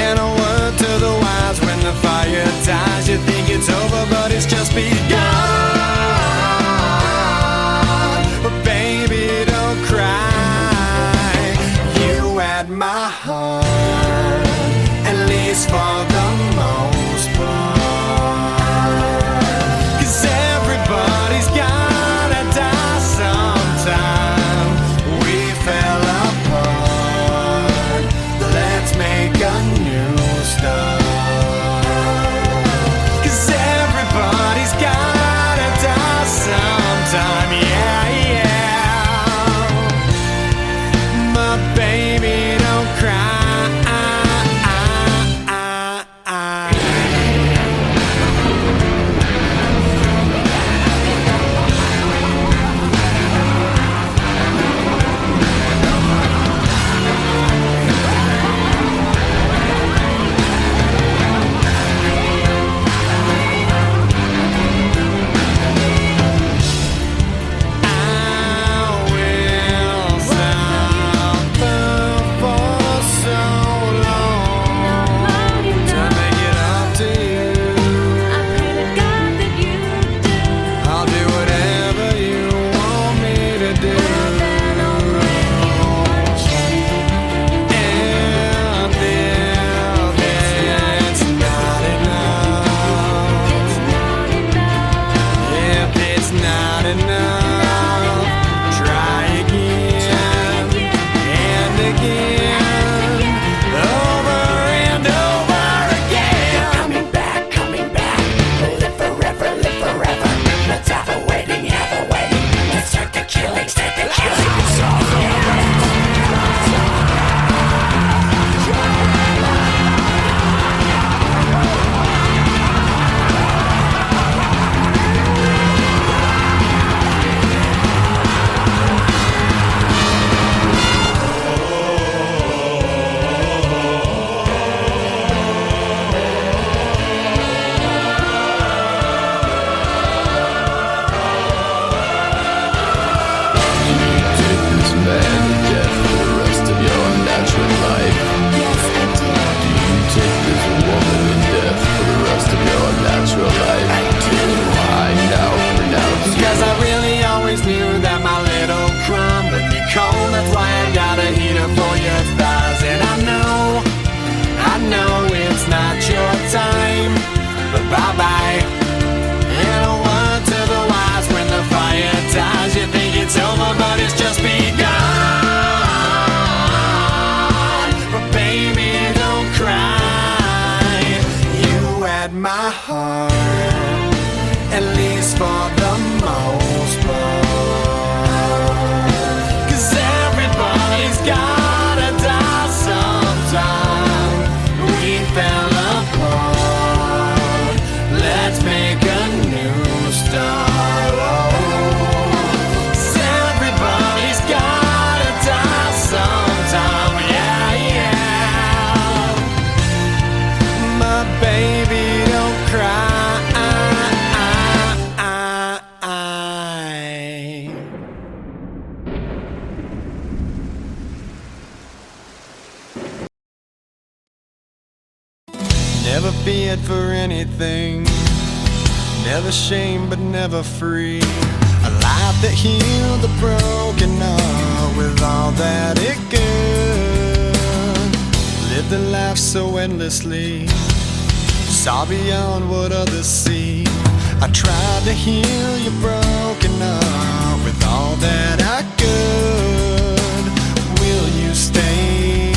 And a word to the wise, when the fire dies, you think it's over, but it's just begun. But baby, don't cry. You had my heart, at least for the most part. 'Cause everybody's gotta die sometime. We fell apart. Let's make a new start. 'Cause everybody's gotta die never feared for anything. Never shame but never free. A life that healed the broken heart with all that it could. Lived a life so endlessly, saw beyond what others see. I tried to heal your broken heart with all that I could. Will you stay?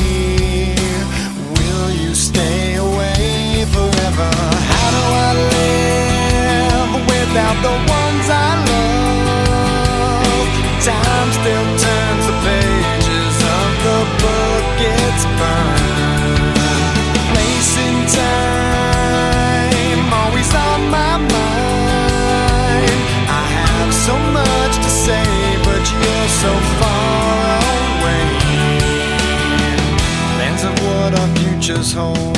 Will you stay away forever? How do I live without the ones I love? Time still turns the pages of the book it's burned. Place in time, always on my mind. I have so much to say, but you're so far away. Plans of what our futures hold,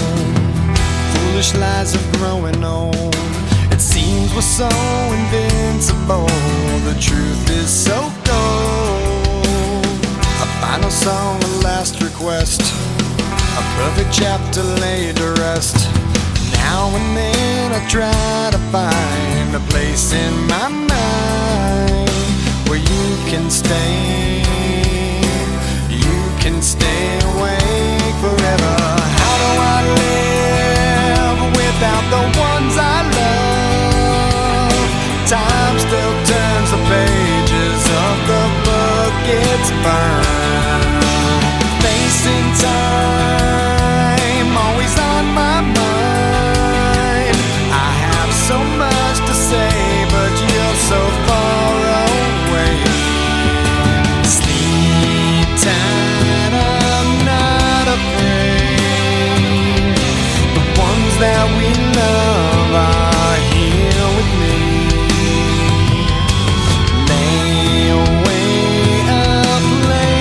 foolish lies of growing old. It seems we're so invincible, the truth is so cold. A final song, a last request, a perfect chapter laid to rest. Now and then I try to find a place in my mind where you can stay, you can stay awake forever. How do I live without the ones I love? Time still turns the pages of the book it's burned. Facing time, always on my mind. I have so much to say, but you're so far away. Sleep tight, I'm not afraid. The ones that we love are here with me. Lay away up late.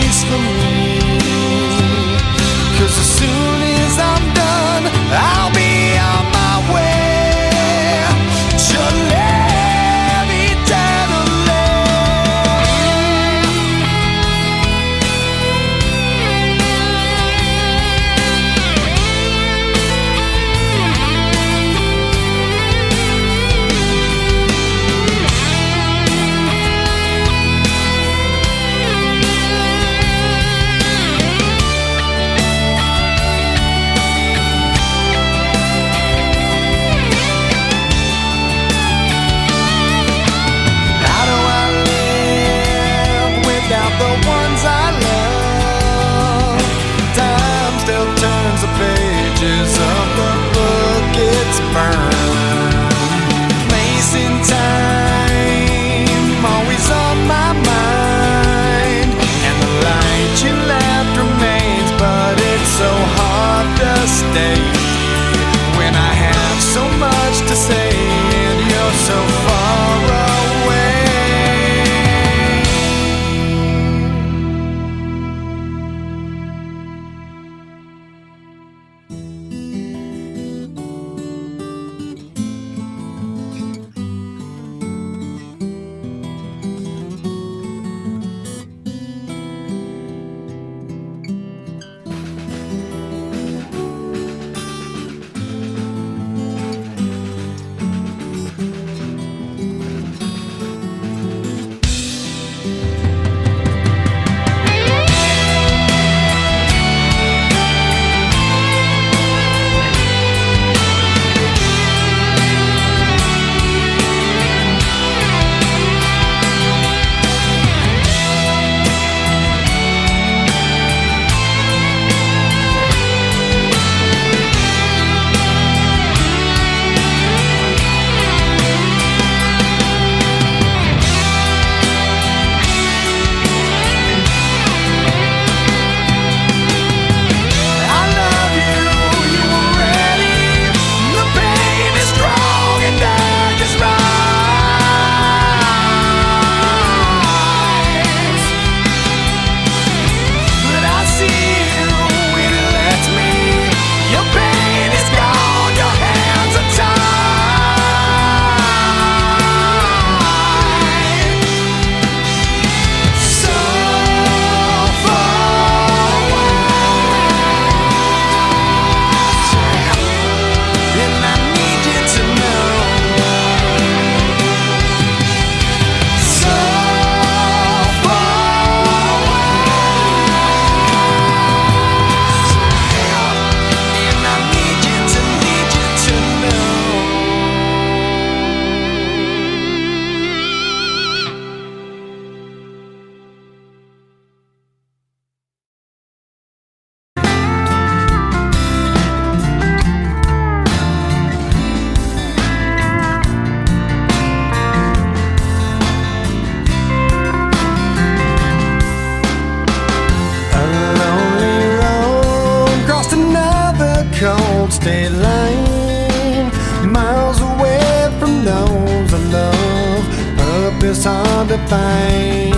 state line, miles away from those I love, purpose hard to find.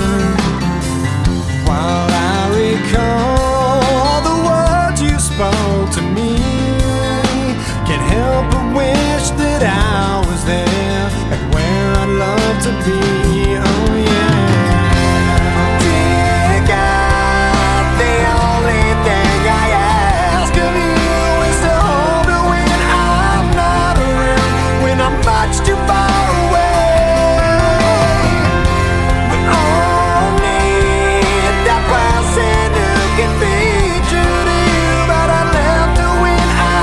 While I recall the words you spoke to me, can't help but wish that I was there, like where I'd love to be. Oh yeah. Dear God, the only thing I ask of you is to hold me when I'm not around, when I'm much too far away. But only that person who can be true to you. But I left her when I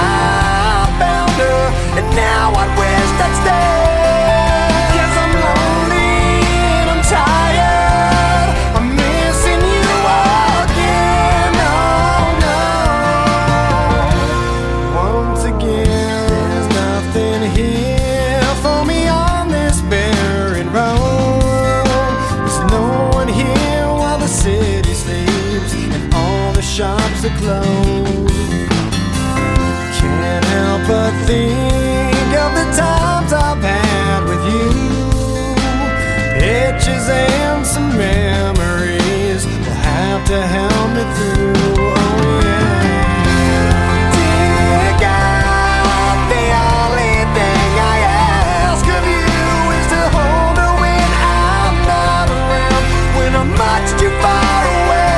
found her, and now I wish I'd stay. 'Cause I'm lonely and I'm tired, I'm missing you again. Oh no. Once again, there's nothing here for me on this barren road. There's no one here while the city sleeps and all the shops are closed. Can't help but think of the times I've had with you, pictures and some memories will have to help me through. Oh yeah. Dear God, the only thing I ask of you is to hold her when I'm not around, when I'm much too far away.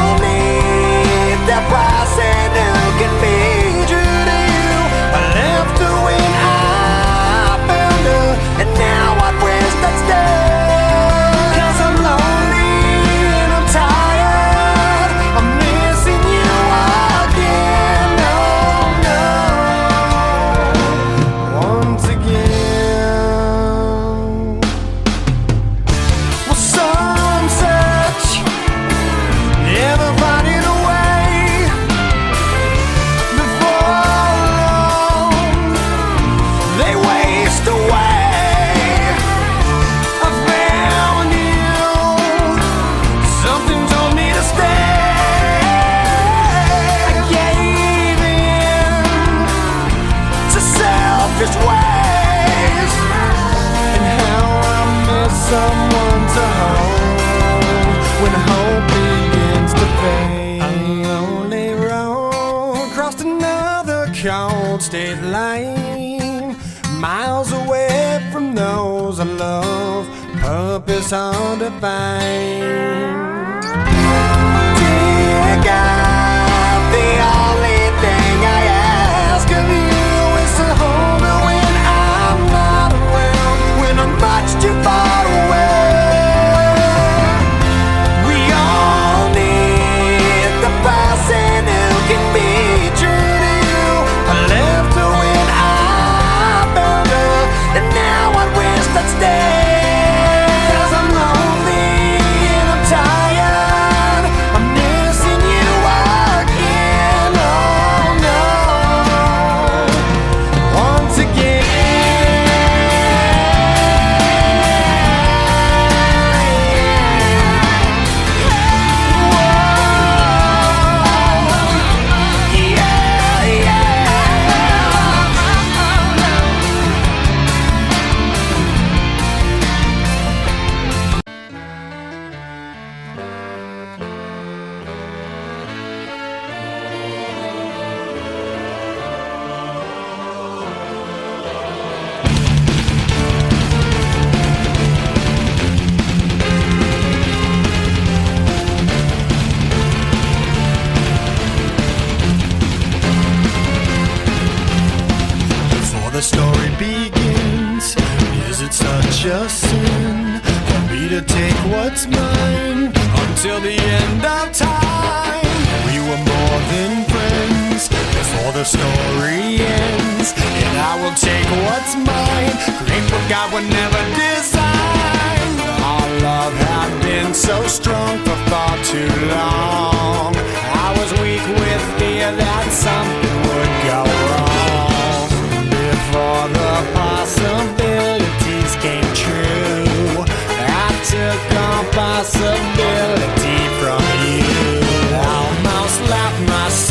Only that person who can be true to you. I left her when I found her, and now I wish I'd stay. 'Cause I'm lonely and I'm tired, I'm missing you again. Oh no. Once again. Well, some search, never finding a way. Before long, they waste away. I found you, something told me to stay. I gave in to selfish ways, and how I miss someone to hold when hope begins to fade. Lonely road, crossed another cold state line, miles away from those I love, purpose hard to find. Dear God, the only thing I ask of you is to hold me when I'm not around, when I'm much too far away. We all need the person who can be true to you. I left her when I found her, and now I wish I'd stay. 'Cause I'm lonely and I'm tired, I'm missing you again. Oh no. Once again. Before the story begins, is it such a sin for me to take what's mine until the end of time? We were more than friends before the story ends, and I will take what's mine, create what God would never design. Our love had been so strong for far too long. I was weak with fear that something would go wrong before the possibilities came true. I took all possibility from you. I almost left myself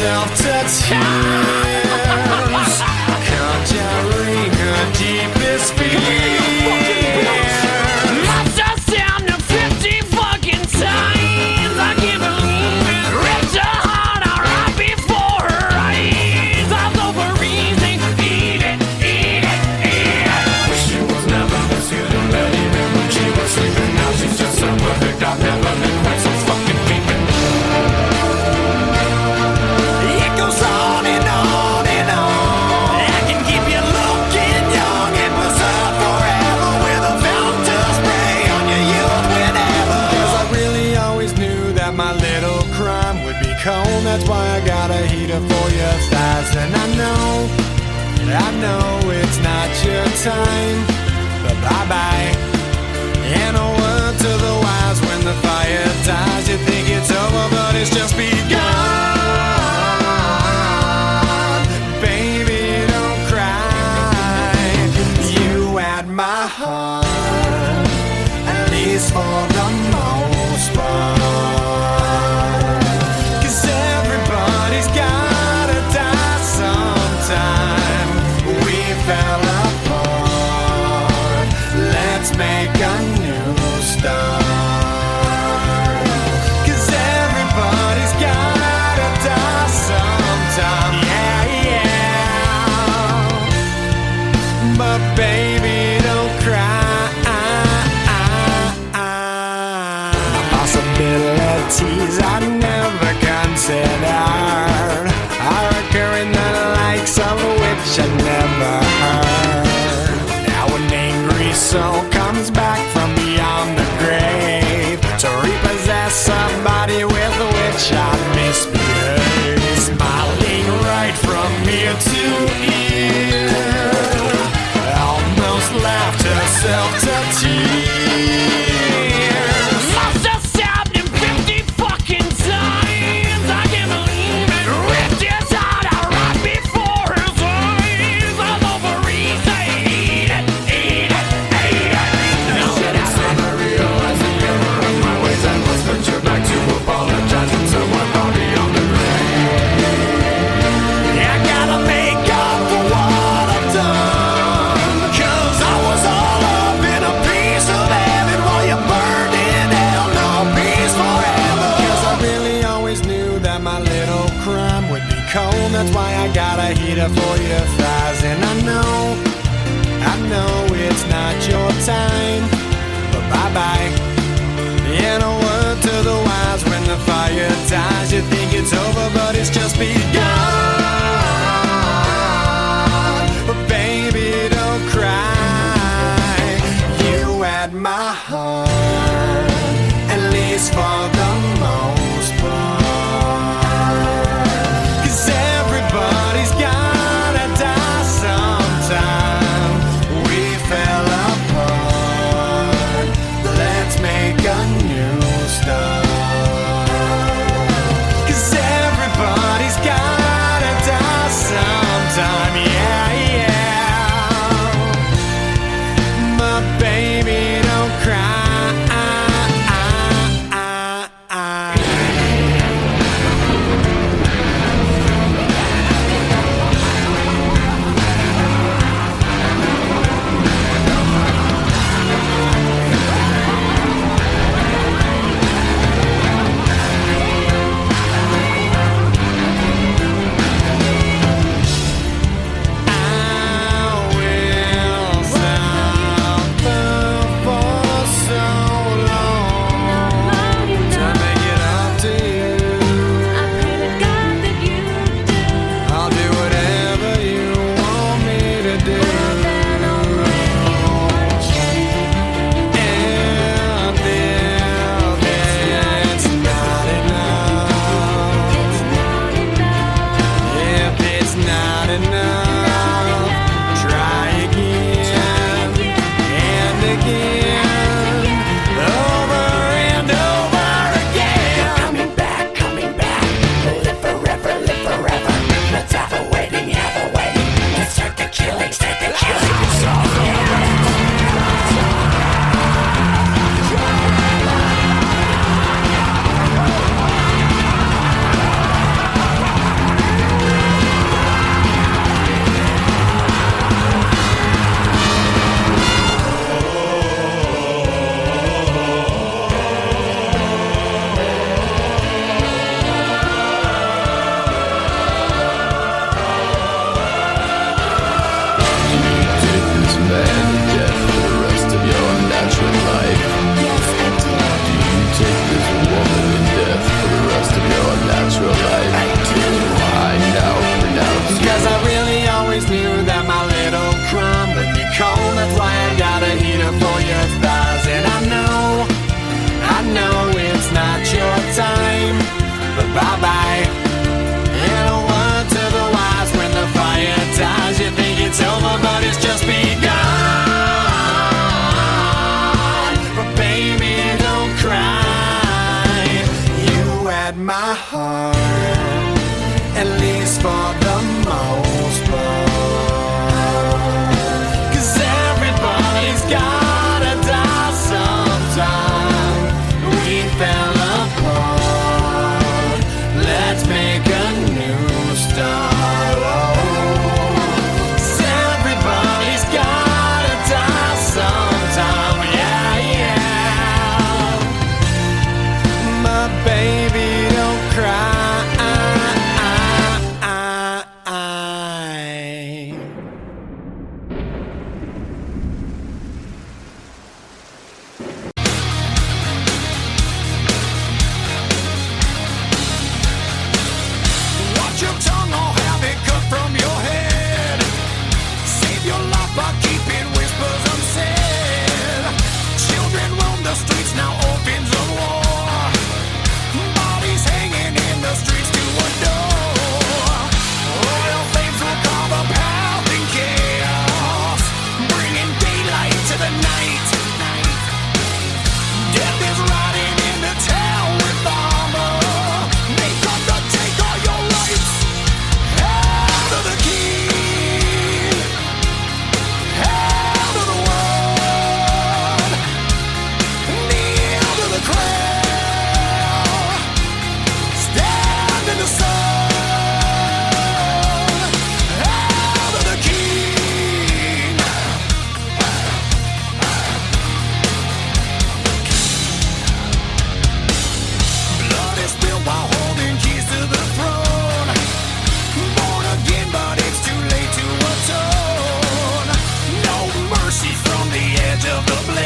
that's why I got a heater for your thighs. And I know it's not your time, but bye-bye. And a word to the wise, when the fire dies, you think it's over, but it's just begun. Baby, don't cry. You had my heart, at least for the most part. 'Cause everybody's gotta die sometime. We fell apart. Let's make a new start. 'Cause everybody's gotta die sometime. Yeah, yeah. But baby, don't cry. Possibilities I never considered are occurring, the likes of which I never heard. Now an angry soul comes back from beyond the grave to repossess somebody with which I misbehaved. Smiling right from ear to ear, almost laughed herself to tears. Lost her 50 fucking times. I can't believe it. Ripped his heart out right before his eyes. All over eat it. Now that I finally realize the error of my ways, I must venture back to apologize to someone far beyond the grave. I gotta make up for what I've done, 'cause I was all up in a piece of heaven while you burned in hell. No peace forever. 'Cause I really always knew that my little crime would be cold. That's why I got a heater for your thighs. And I know it's not your time, but bye-bye. In a word to the wise, when the fire dies, you think it's over, but it's just begun. But baby, don't cry. You had my heart, at least for the most part. 'Cause everybody's gotta die sometime. We fell apart. Let's make a new start. 'Cause everybody's gotta die sometime. Yeah, yeah. But baby, don't cry. of the blue.